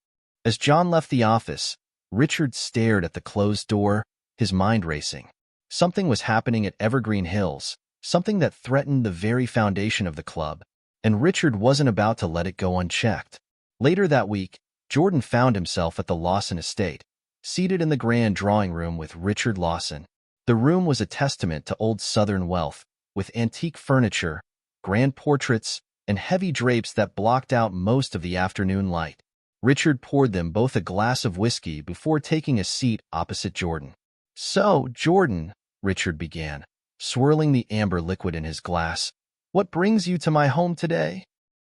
As John left the office, Richard stared at the closed door, his mind racing. Something was happening at Evergreen Hills, something that threatened the very foundation of the club, and Richard wasn't about to let it go unchecked. Later that week, Jordan found himself at the Lawson estate, seated in the grand drawing room with Richard Lawson. The room was a testament to old Southern wealth, with antique furniture, grand portraits, and heavy drapes that blocked out most of the afternoon light. Richard poured them both a glass of whiskey before taking a seat opposite Jordan. So, Jordan, Richard began, swirling the amber liquid in his glass, what brings you to my home today?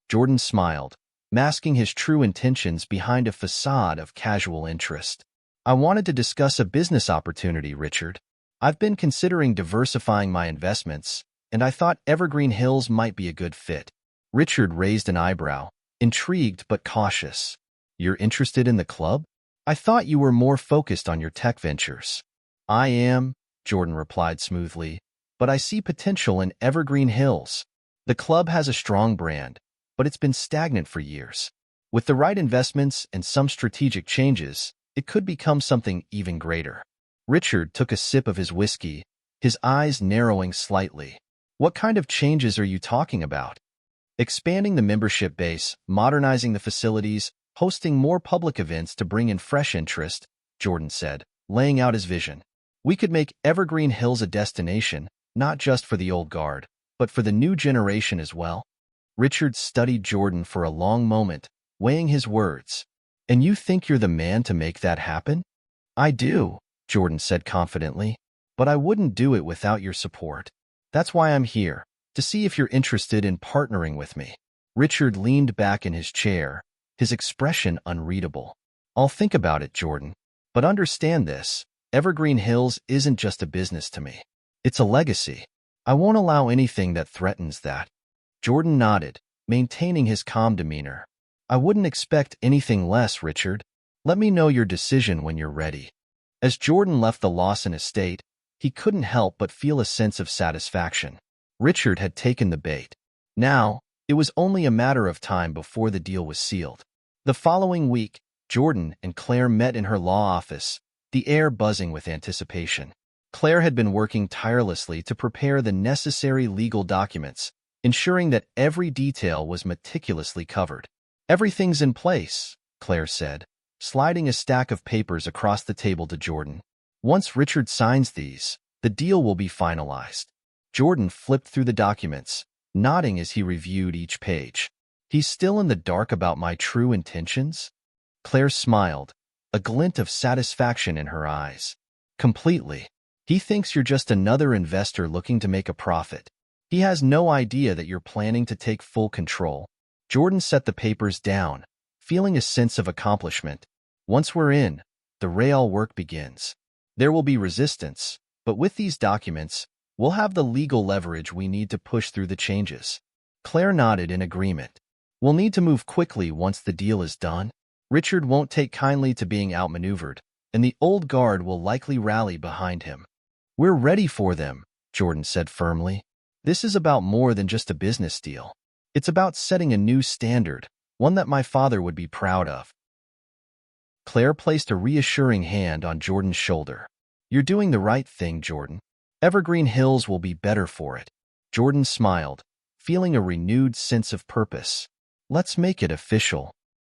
Jordan smiled, masking his true intentions behind a facade of casual interest. I wanted to discuss a business opportunity, Richard. I've been considering diversifying my investments, and I thought Evergreen Hills might be a good fit. Richard raised an eyebrow, intrigued but cautious. You're interested in the club? I thought you were more focused on your tech ventures. I am, Jordan replied smoothly, but I see potential in Evergreen Hills. The club has a strong brand, but it's been stagnant for years. With the right investments and some strategic changes, it could become something even greater. Richard took a sip of his whiskey, his eyes narrowing slightly. What kind of changes are you talking about? Expanding the membership base, modernizing the facilities, hosting more public events to bring in fresh interest, Jordan said, laying out his vision. We could make Evergreen Hills a destination, not just for the old guard, but for the new generation as well. Richard studied Jordan for a long moment, weighing his words. And you think you're the man to make that happen? I do, Jordan said confidently, but I wouldn't do it without your support. That's why I'm here, to see if you're interested in partnering with me. Richard leaned back in his chair, his expression unreadable. I'll think about it, Jordan. But understand this, Evergreen Hills isn't just a business to me. It's a legacy. I won't allow anything that threatens that. Jordan nodded, maintaining his calm demeanor. I wouldn't expect anything less, Richard. Let me know your decision when you're ready. As Jordan left the Lawson estate, he couldn't help but feel a sense of satisfaction. Richard had taken the bait. Now, it was only a matter of time before the deal was sealed. The following week, Jordan and Claire met in her law office, the air buzzing with anticipation. Claire had been working tirelessly to prepare the necessary legal documents, ensuring that every detail was meticulously covered. Everything's in place, Claire said, sliding a stack of papers across the table to Jordan. Once Richard signs these, the deal will be finalized. Jordan flipped through the documents, nodding as he reviewed each page. He's still in the dark about my true intentions? Claire smiled, a glint of satisfaction in her eyes. Completely. He thinks you're just another investor looking to make a profit. He has no idea that you're planning to take full control. Jordan set the papers down, feeling a sense of accomplishment. Once we're in, the real work begins. There will be resistance, but with these documents, we'll have the legal leverage we need to push through the changes. Claire nodded in agreement. We'll need to move quickly once the deal is done. Richard won't take kindly to being outmaneuvered, and the old guard will likely rally behind him. We're ready for them, Jordan said firmly. This is about more than just a business deal. It's about setting a new standard, one that my father would be proud of. Claire placed a reassuring hand on Jordan's shoulder. You're doing the right thing, Jordan. Evergreen Hills will be better for it. Jordan smiled, feeling a renewed sense of purpose. Let's make it official.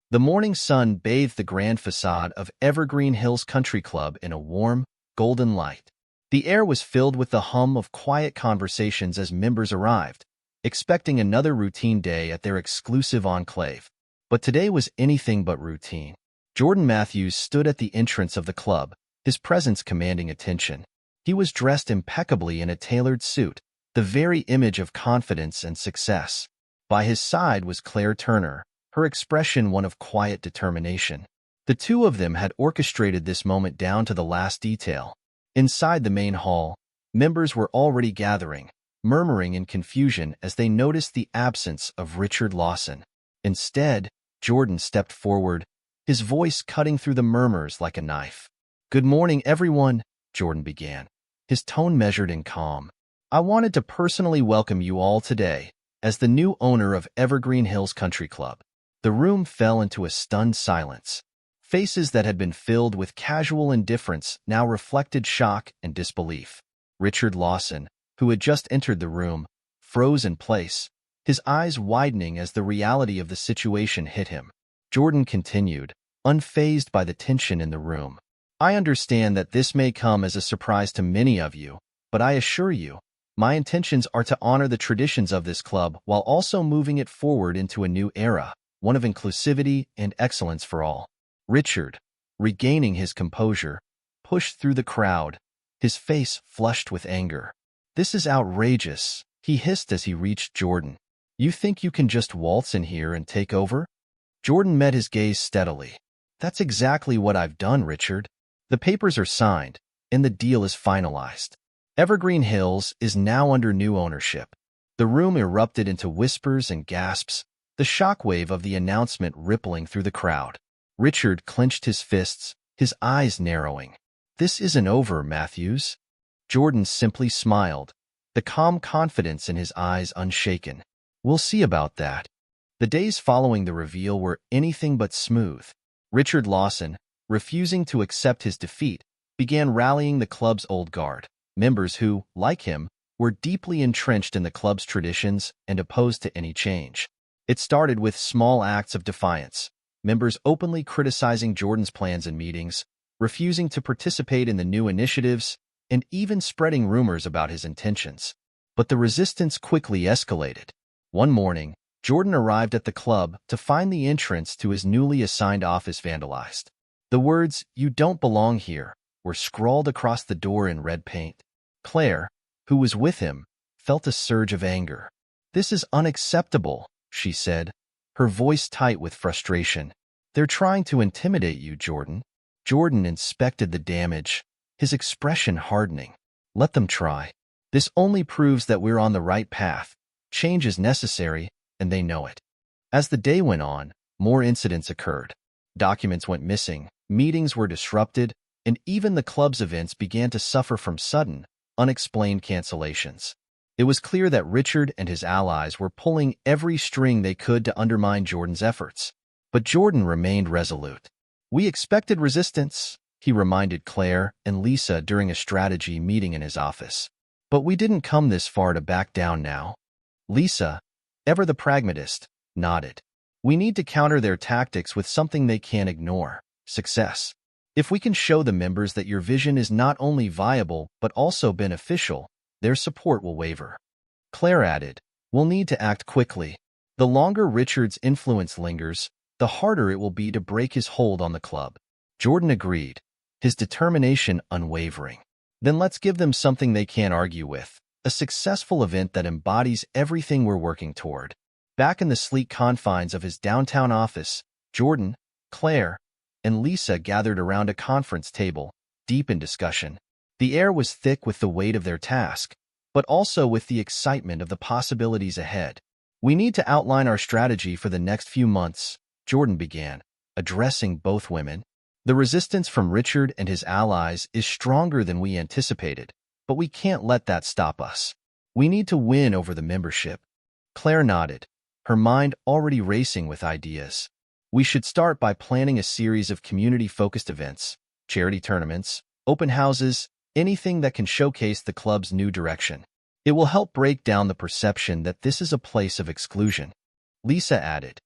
The morning sun bathed the grand facade of Evergreen Hills Country Club in a warm, golden light. The air was filled with the hum of quiet conversations as members arrived, expecting another routine day at their exclusive enclave. But today was anything but routine. Jordan Matthews stood at the entrance of the club, his presence commanding attention. He was dressed impeccably in a tailored suit, the very image of confidence and success. By his side was Claire Turner, her expression one of quiet determination. The two of them had orchestrated this moment down to the last detail. Inside the main hall, members were already gathering, murmuring in confusion as they noticed the absence of Richard Lawson. Instead, Jordan stepped forward, his voice cutting through the murmurs like a knife. "Good morning, everyone," Jordan began, his tone measured and calm. "I wanted to personally welcome you all today as the new owner of Evergreen Hills Country Club." The room fell into a stunned silence. Faces that had been filled with casual indifference now reflected shock and disbelief. Richard Lawson, who had just entered the room, froze in place, his eyes widening as the reality of the situation hit him. Jordan continued, unfazed by the tension in the room. "I understand that this may come as a surprise to many of you, but I assure you, my intentions are to honor the traditions of this club while also moving it forward into a new era, one of inclusivity and excellence for all." Richard, regaining his composure, pushed through the crowd, his face flushed with anger. "This is outrageous," he hissed as he reached Jordan. "You think you can just waltz in here and take over?" Jordan met his gaze steadily. "That's exactly what I've done, Richard. The papers are signed, and the deal is finalized. Evergreen Hills is now under new ownership." The room erupted into whispers and gasps, the shockwave of the announcement rippling through the crowd. Richard clenched his fists, his eyes narrowing. "This isn't over, Matthews." Jordan simply smiled, the calm confidence in his eyes unshaken. "We'll see about that." The days following the reveal were anything but smooth. Richard Lawson, refusing to accept his defeat, began rallying the club's old guard, members who, like him, were deeply entrenched in the club's traditions and opposed to any change. It started with small acts of defiance, members openly criticizing Jordan's plans and meetings, refusing to participate in the new initiatives, and even spreading rumors about his intentions. But the resistance quickly escalated. One morning, Jordan arrived at the club to find the entrance to his newly assigned office vandalized. The words, "You don't belong here," were scrawled across the door in red paint. Claire, who was with him, felt a surge of anger. "This is unacceptable," she said, her voice tight with frustration. "They're trying to intimidate you, Jordan." Jordan inspected the damage, his expression hardening. "Let them try. This only proves that we're on the right path. Change is necessary, and they know it." As the day went on, more incidents occurred. Documents went missing, meetings were disrupted, and even the club's events began to suffer from sudden, unexplained cancellations. It was clear that Richard and his allies were pulling every string they could to undermine Jordan's efforts. But Jordan remained resolute. "We expected resistance," he reminded Claire and Lisa during a strategy meeting in his office. "But we didn't come this far to back down now." Lisa, ever the pragmatist, nodded. We need to counter their tactics with something they can't ignore: success. If we can show the members that your vision is not only viable but also beneficial, their support will waver. Claire added, "We'll need to act quickly. The longer Richard's influence lingers, the harder it will be to break his hold on the club." Jordan agreed, his determination unwavering. "Then let's give them something they can't argue with, a successful event that embodies everything we're working toward." Back in the sleek confines of his downtown office, Jordan, Claire, and Lisa gathered around a conference table, deep in discussion. The air was thick with the weight of their task, but also with the excitement of the possibilities ahead. "We need to outline our strategy for the next few months," Jordan began, addressing both women. "The resistance from Richard and his allies is stronger than we anticipated, but we can't let that stop us. We need to win over the membership." Claire nodded, her mind already racing with ideas. "We should start by planning a series of community-focused events, charity tournaments, open houses, anything that can showcase the club's new direction. It will help break down the perception that this is a place of exclusion." Lisa added,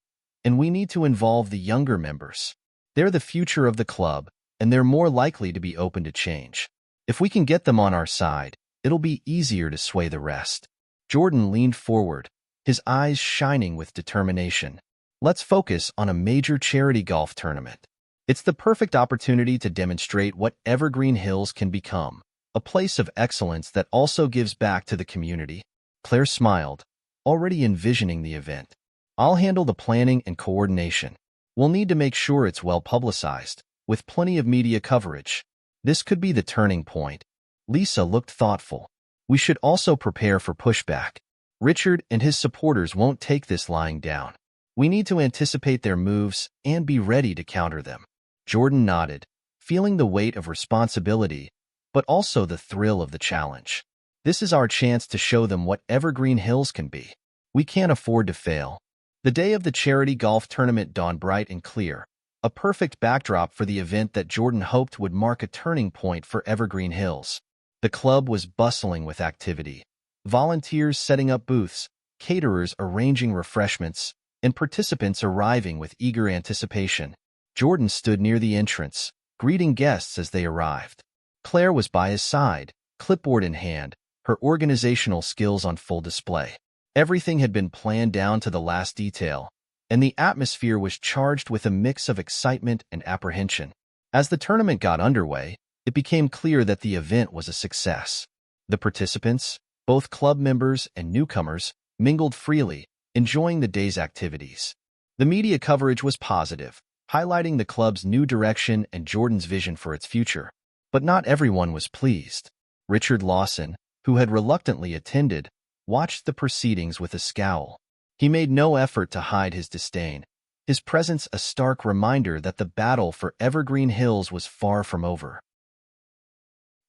"And we need to involve the younger members. They're the future of the club, and they're more likely to be open to change. If we can get them on our side, it'll be easier to sway the rest." Jordan leaned forward, his eyes shining with determination. "Let's focus on a major charity golf tournament. It's the perfect opportunity to demonstrate what Evergreen Hills can become, a place of excellence that also gives back to the community." Claire smiled, already envisioning the event. "I'll handle the planning and coordination. We'll need to make sure it's well publicized, with plenty of media coverage. This could be the turning point." Lisa looked thoughtful. "We should also prepare for pushback. Richard and his supporters won't take this lying down. We need to anticipate their moves and be ready to counter them." Jordan nodded, feeling the weight of responsibility, but also the thrill of the challenge. "This is our chance to show them what Evergreen Hills can be. We can't afford to fail." The day of the charity golf tournament dawned bright and clear, a perfect backdrop for the event that Jordan hoped would mark a turning point for Evergreen Hills. The club was bustling with activity. Volunteers setting up booths, caterers arranging refreshments, and participants arriving with eager anticipation. Jordan stood near the entrance, greeting guests as they arrived. Claire was by his side, clipboard in hand, her organizational skills on full display. Everything had been planned down to the last detail, and the atmosphere was charged with a mix of excitement and apprehension. As the tournament got underway, it became clear that the event was a success. The participants, both club members and newcomers, mingled freely, enjoying the day's activities. The media coverage was positive, highlighting the club's new direction and Jordan's vision for its future. But not everyone was pleased. Richard Lawson, who had reluctantly attended, watched the proceedings with a scowl. He made no effort to hide his disdain, his presence a stark reminder that the battle for Evergreen Hills was far from over.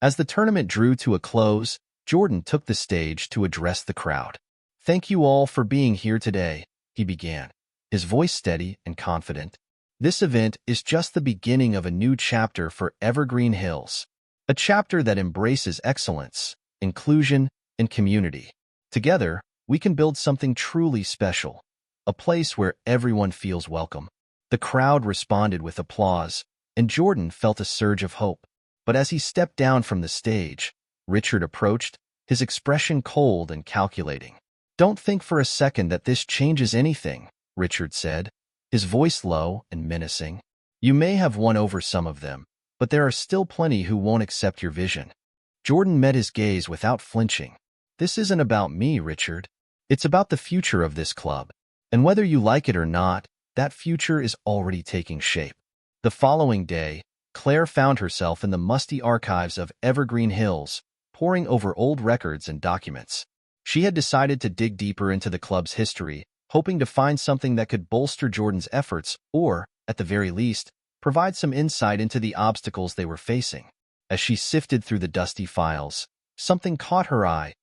As the tournament drew to a close, Jordan took the stage to address the crowd. "Thank you all for being here today," he began, his voice steady and confident. "This event is just the beginning of a new chapter for Evergreen Hills, a chapter that embraces excellence, inclusion, and community. Together, we can build something truly special, a place where everyone feels welcome." The crowd responded with applause, and Jordan felt a surge of hope. But as he stepped down from the stage, Richard approached, his expression cold and calculating. "Don't think for a second that this changes anything," Richard said, his voice low and menacing. "You may have won over some of them, but there are still plenty who won't accept your vision." Jordan met his gaze without flinching. "This isn't about me, Richard. It's about the future of this club. And whether you like it or not, that future is already taking shape." The following day, Claire found herself in the musty archives of Evergreen Hills, poring over old records and documents. She had decided to dig deeper into the club's history, hoping to find something that could bolster Jordan's efforts or, at the very least, provide some insight into the obstacles they were facing. As she sifted through the dusty files, something caught her eye: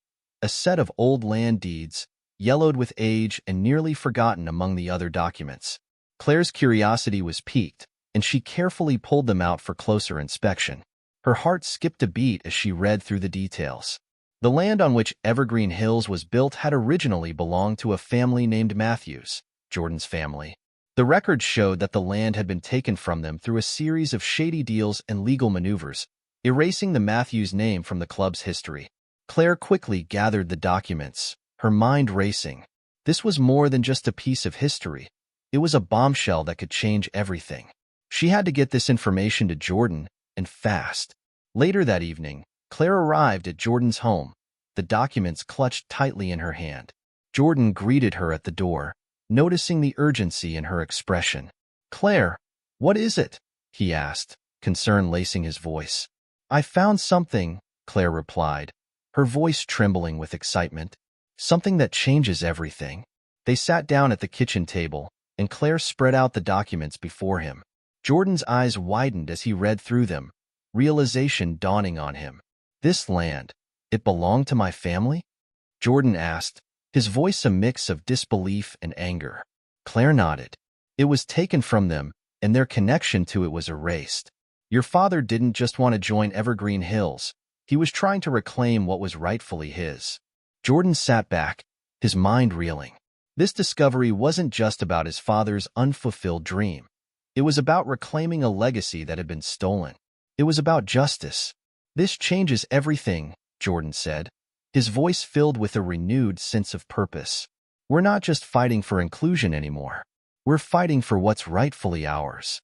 a set of old land deeds, yellowed with age and nearly forgotten among the other documents. Claire's curiosity was piqued, and she carefully pulled them out for closer inspection. Her heart skipped a beat as she read through the details. The land on which Evergreen Hills was built had originally belonged to a family named Matthews, Jordan's family. The records showed that the land had been taken from them through a series of shady deals and legal maneuvers, erasing the Matthews name from the club's history. Claire quickly gathered the documents, her mind racing. This was more than just a piece of history. It was a bombshell that could change everything. She had to get this information to Jordan, and fast. Later that evening, Claire arrived at Jordan's home, the documents clutched tightly in her hand. Jordan greeted her at the door, noticing the urgency in her expression. "Claire, what is it?" he asked, concern lacing his voice. "I found something," Claire replied, her voice trembling with excitement. "Something that changes everything." They sat down at the kitchen table, and Claire spread out the documents before him. Jordan's eyes widened as he read through them, realization dawning on him. "This land, it belonged to my family?" Jordan asked, his voice a mix of disbelief and anger. Claire nodded. "It was taken from them, and their connection to it was erased. Your father didn't just want to join Evergreen Hills. He was trying to reclaim what was rightfully his." Jordan sat back, his mind reeling. This discovery wasn't just about his father's unfulfilled dream. It was about reclaiming a legacy that had been stolen. It was about justice. "This changes everything," Jordan said, his voice filled with a renewed sense of purpose. "We're not just fighting for inclusion anymore. We're fighting for what's rightfully ours."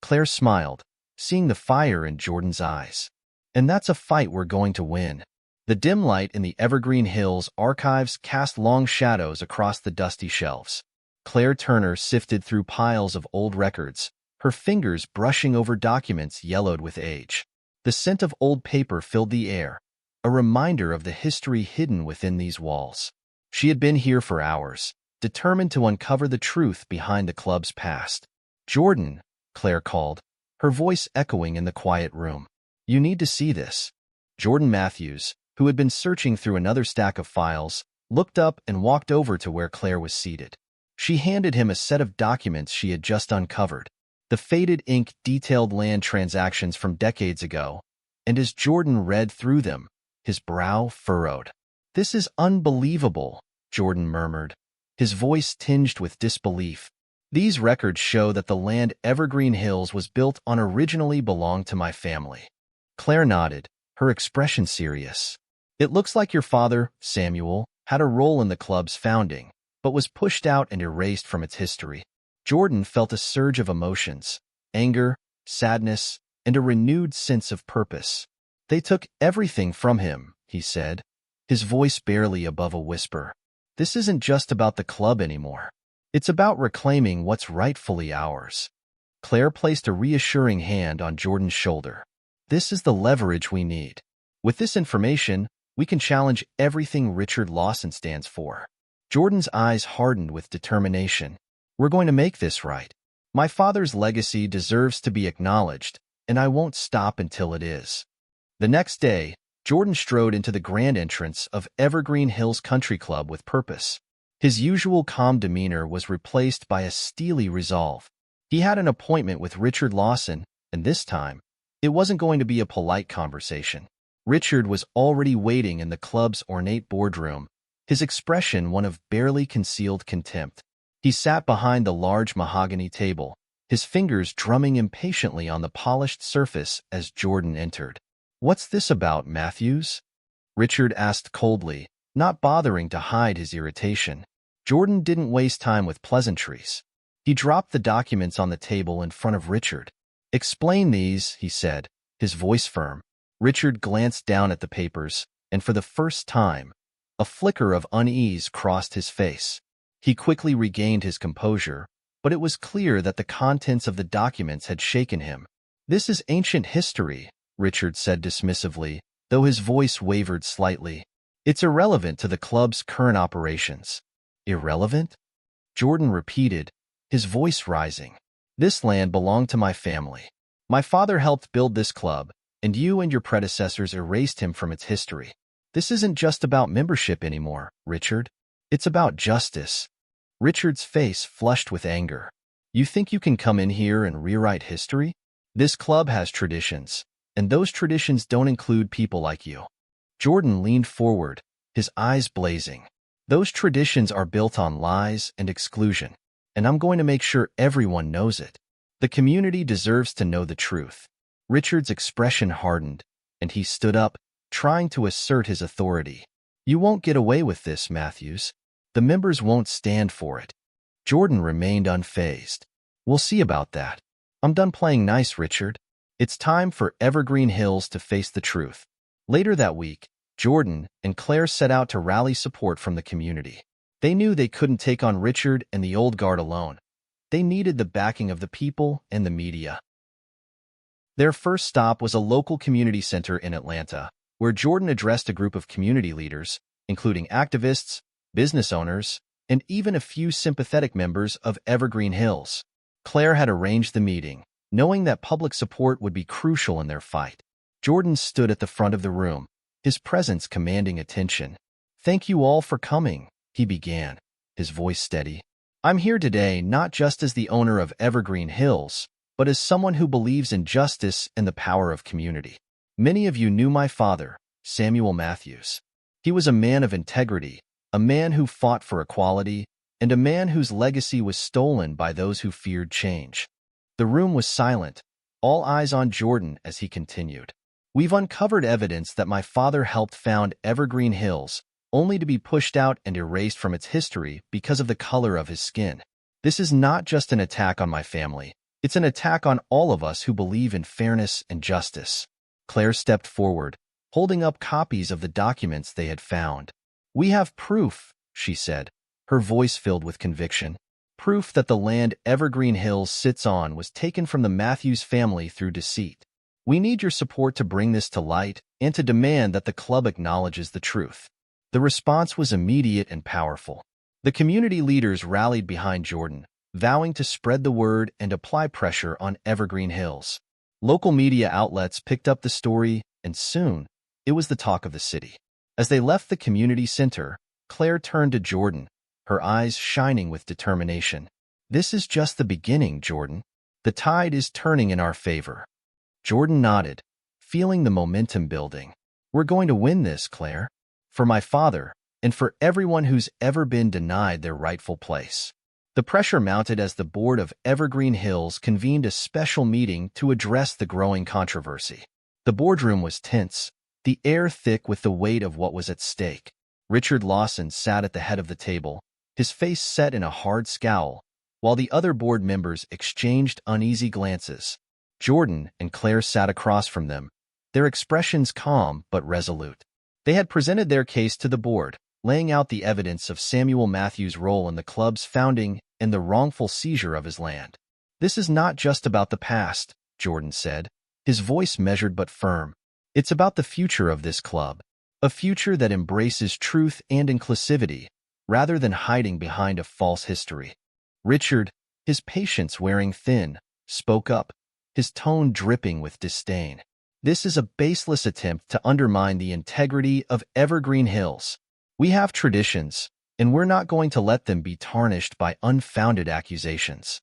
Claire smiled, seeing the fire in Jordan's eyes. "And that's a fight we're going to win." The dim light in the Evergreen Hills archives cast long shadows across the dusty shelves. Claire Turner sifted through piles of old records, her fingers brushing over documents yellowed with age. The scent of old paper filled the air, a reminder of the history hidden within these walls. She had been here for hours, determined to uncover the truth behind the club's past. "Jordan," Claire called, her voice echoing in the quiet room. "You need to see this." Jordan Matthews, who had been searching through another stack of files, looked up and walked over to where Claire was seated. She handed him a set of documents she had just uncovered. The faded ink detailed land transactions from decades ago, and as Jordan read through them, his brow furrowed. "This is unbelievable," Jordan murmured, his voice tinged with disbelief. "These records show that the land Evergreen Hills was built on originally belonged to my family." Claire nodded, her expression serious. "It looks like your father, Samuel, had a role in the club's founding, but was pushed out and erased from its history." Jordan felt a surge of emotions, anger, sadness, and a renewed sense of purpose. "They took everything from him," he said, his voice barely above a whisper. "This isn't just about the club anymore. It's about reclaiming what's rightfully ours." Claire placed a reassuring hand on Jordan's shoulder. "This is the leverage we need. With this information, we can challenge everything Richard Lawson stands for." Jordan's eyes hardened with determination. "We're going to make this right. My father's legacy deserves to be acknowledged, and I won't stop until it is." The next day, Jordan strode into the grand entrance of Evergreen Hills Country Club with purpose. His usual calm demeanor was replaced by a steely resolve. He had an appointment with Richard Lawson, and this time, it wasn't going to be a polite conversation. Richard was already waiting in the club's ornate boardroom, his expression one of barely concealed contempt. He sat behind the large mahogany table, his fingers drumming impatiently on the polished surface as Jordan entered. "What's this about, Matthews?" Richard asked coldly, not bothering to hide his irritation. Jordan didn't waste time with pleasantries. He dropped the documents on the table in front of Richard. "Explain these," he said, his voice firm. Richard glanced down at the papers, and for the first time, a flicker of unease crossed his face. He quickly regained his composure, but it was clear that the contents of the documents had shaken him. "This is ancient history," Richard said dismissively, though his voice wavered slightly. "It's irrelevant to the club's current operations." "Irrelevant?" Jordan repeated, his voice rising. "This land belonged to my family. My father helped build this club, and you and your predecessors erased him from its history. This isn't just about membership anymore, Richard. It's about justice." Richard's face flushed with anger. "You think you can come in here and rewrite history? This club has traditions, and those traditions don't include people like you." Jordan leaned forward, his eyes blazing. "Those traditions are built on lies and exclusion. and I'm going to make sure everyone knows it. The community deserves to know the truth." Richard's expression hardened, and he stood up, trying to assert his authority. "You won't get away with this, Matthews. The members won't stand for it." Jordan remained unfazed. "We'll see about that. I'm done playing nice, Richard. It's time for Evergreen Hills to face the truth." Later that week, Jordan and Claire set out to rally support from the community. They knew they couldn't take on Richard and the old guard alone. They needed the backing of the people and the media. Their first stop was a local community center in Atlanta, where Jordan addressed a group of community leaders, including activists, business owners, and even a few sympathetic members of Evergreen Hills. Claire had arranged the meeting, knowing that public support would be crucial in their fight. Jordan stood at the front of the room, his presence commanding attention. "Thank you all for coming," he began, his voice steady. "I'm here today not just as the owner of Evergreen Hills, but as someone who believes in justice and the power of community. Many of you knew my father, Samuel Matthews. He was a man of integrity, a man who fought for equality, and a man whose legacy was stolen by those who feared change." The room was silent, all eyes on Jordan as he continued. "We've uncovered evidence that my father helped found Evergreen Hills, only to be pushed out and erased from its history because of the color of his skin. This is not just an attack on my family. It's an attack on all of us who believe in fairness and justice." Claire stepped forward, holding up copies of the documents they had found. "We have proof," she said, her voice filled with conviction. "Proof that the land Evergreen Hills sits on was taken from the Matthews family through deceit. We need your support to bring this to light and to demand that the club acknowledges the truth." The response was immediate and powerful. The community leaders rallied behind Jordan, vowing to spread the word and apply pressure on Evergreen Hills. Local media outlets picked up the story, and soon, it was the talk of the city. As they left the community center, Claire turned to Jordan, her eyes shining with determination. "This is just the beginning, Jordan. The tide is turning in our favor." Jordan nodded, feeling the momentum building. "We're going to win this, Claire. For my father, and for everyone who's ever been denied their rightful place." The pressure mounted as the board of Evergreen Hills convened a special meeting to address the growing controversy. The boardroom was tense, the air thick with the weight of what was at stake. Richard Lawson sat at the head of the table, his face set in a hard scowl, while the other board members exchanged uneasy glances. Jordan and Claire sat across from them, their expressions calm but resolute. They had presented their case to the board, laying out the evidence of Samuel Matthews' role in the club's founding and the wrongful seizure of his land. "This is not just about the past," Jordan said, his voice measured but firm. "It's about the future of this club, a future that embraces truth and inclusivity, rather than hiding behind a false history." Richard, his patience wearing thin, spoke up, his tone dripping with disdain. "This is a baseless attempt to undermine the integrity of Evergreen Hills. We have traditions, and we're not going to let them be tarnished by unfounded accusations."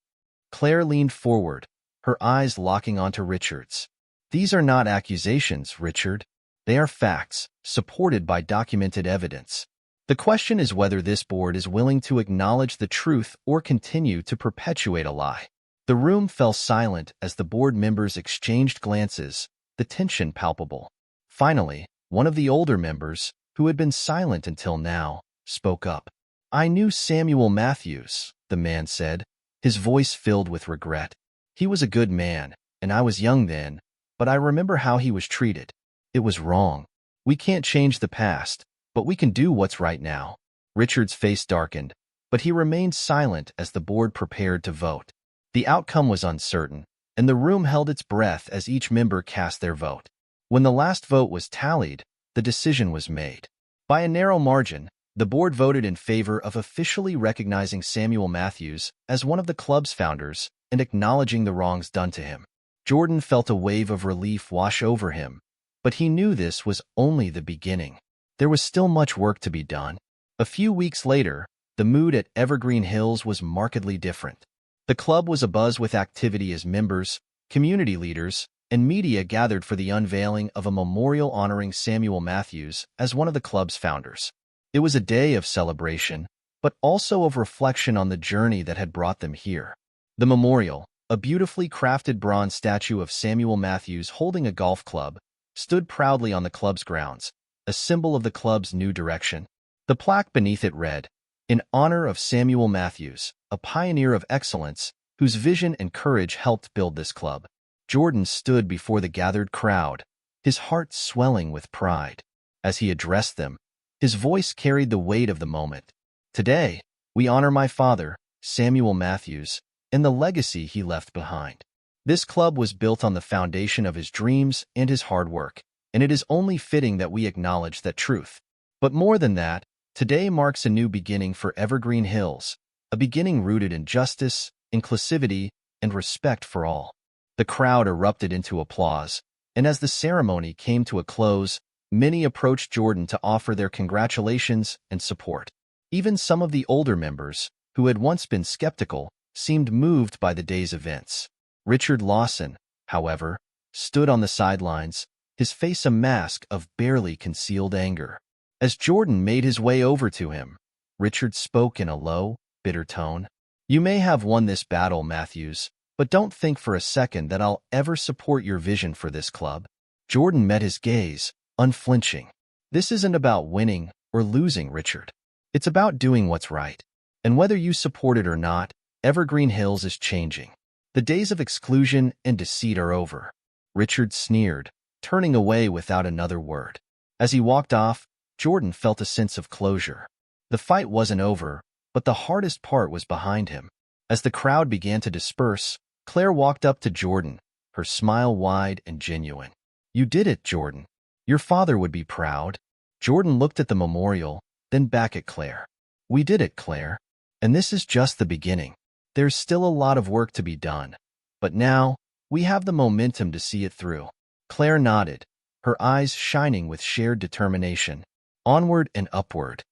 Claire leaned forward, her eyes locking onto Richard's. "These are not accusations, Richard. They are facts, supported by documented evidence. The question is whether this board is willing to acknowledge the truth or continue to perpetuate a lie." The room fell silent as the board members exchanged glances, the tension palpable. Finally, one of the older members, who had been silent until now, spoke up. "I knew Samuel Matthews," the man said, his voice filled with regret. "He was a good man, and I was young then, but I remember how he was treated. It was wrong. We can't change the past, but we can do what's right now." Richard's face darkened, but he remained silent as the board prepared to vote. The outcome was uncertain, and the room held its breath as each member cast their vote. When the last vote was tallied, the decision was made. By a narrow margin, the board voted in favor of officially recognizing Samuel Matthews as one of the club's founders and acknowledging the wrongs done to him. Jordan felt a wave of relief wash over him, but he knew this was only the beginning. There was still much work to be done. A few weeks later, the mood at Evergreen Hills was markedly different. The club was abuzz with activity as members, community leaders, and media gathered for the unveiling of a memorial honoring Samuel Matthews as one of the club's founders. It was a day of celebration, but also of reflection on the journey that had brought them here. The memorial, a beautifully crafted bronze statue of Samuel Matthews holding a golf club, stood proudly on the club's grounds, a symbol of the club's new direction. The plaque beneath it read, "In honor of Samuel Matthews, a pioneer of excellence, whose vision and courage helped build this club." Jordan stood before the gathered crowd, his heart swelling with pride. As he addressed them, his voice carried the weight of the moment. "Today, we honor my father, Samuel Matthews, and the legacy he left behind. This club was built on the foundation of his dreams and his hard work, and it is only fitting that we acknowledge that truth. But more than that, today marks a new beginning for Evergreen Hills, a beginning rooted in justice, inclusivity, and respect for all." The crowd erupted into applause, and as the ceremony came to a close, many approached Jordan to offer their congratulations and support. Even some of the older members, who had once been skeptical, seemed moved by the day's events. Richard Lawson, however, stood on the sidelines, his face a mask of barely concealed anger. As Jordan made his way over to him, Richard spoke in a low, bitter tone. "You may have won this battle, Matthews, but don't think for a second that I'll ever support your vision for this club." Jordan met his gaze, unflinching. "This isn't about winning or losing, Richard. It's about doing what's right. And whether you support it or not, Evergreen Hills is changing. The days of exclusion and deceit are over." Richard sneered, turning away without another word. As he walked off, Jordan felt a sense of closure. The fight wasn't over, but the hardest part was behind him. As the crowd began to disperse, Claire walked up to Jordan, her smile wide and genuine. "You did it, Jordan. Your father would be proud." Jordan looked at the memorial, then back at Claire. "We did it, Claire. And this is just the beginning. There's still a lot of work to be done. But now, we have the momentum to see it through." Claire nodded, her eyes shining with shared determination. Onward and upward,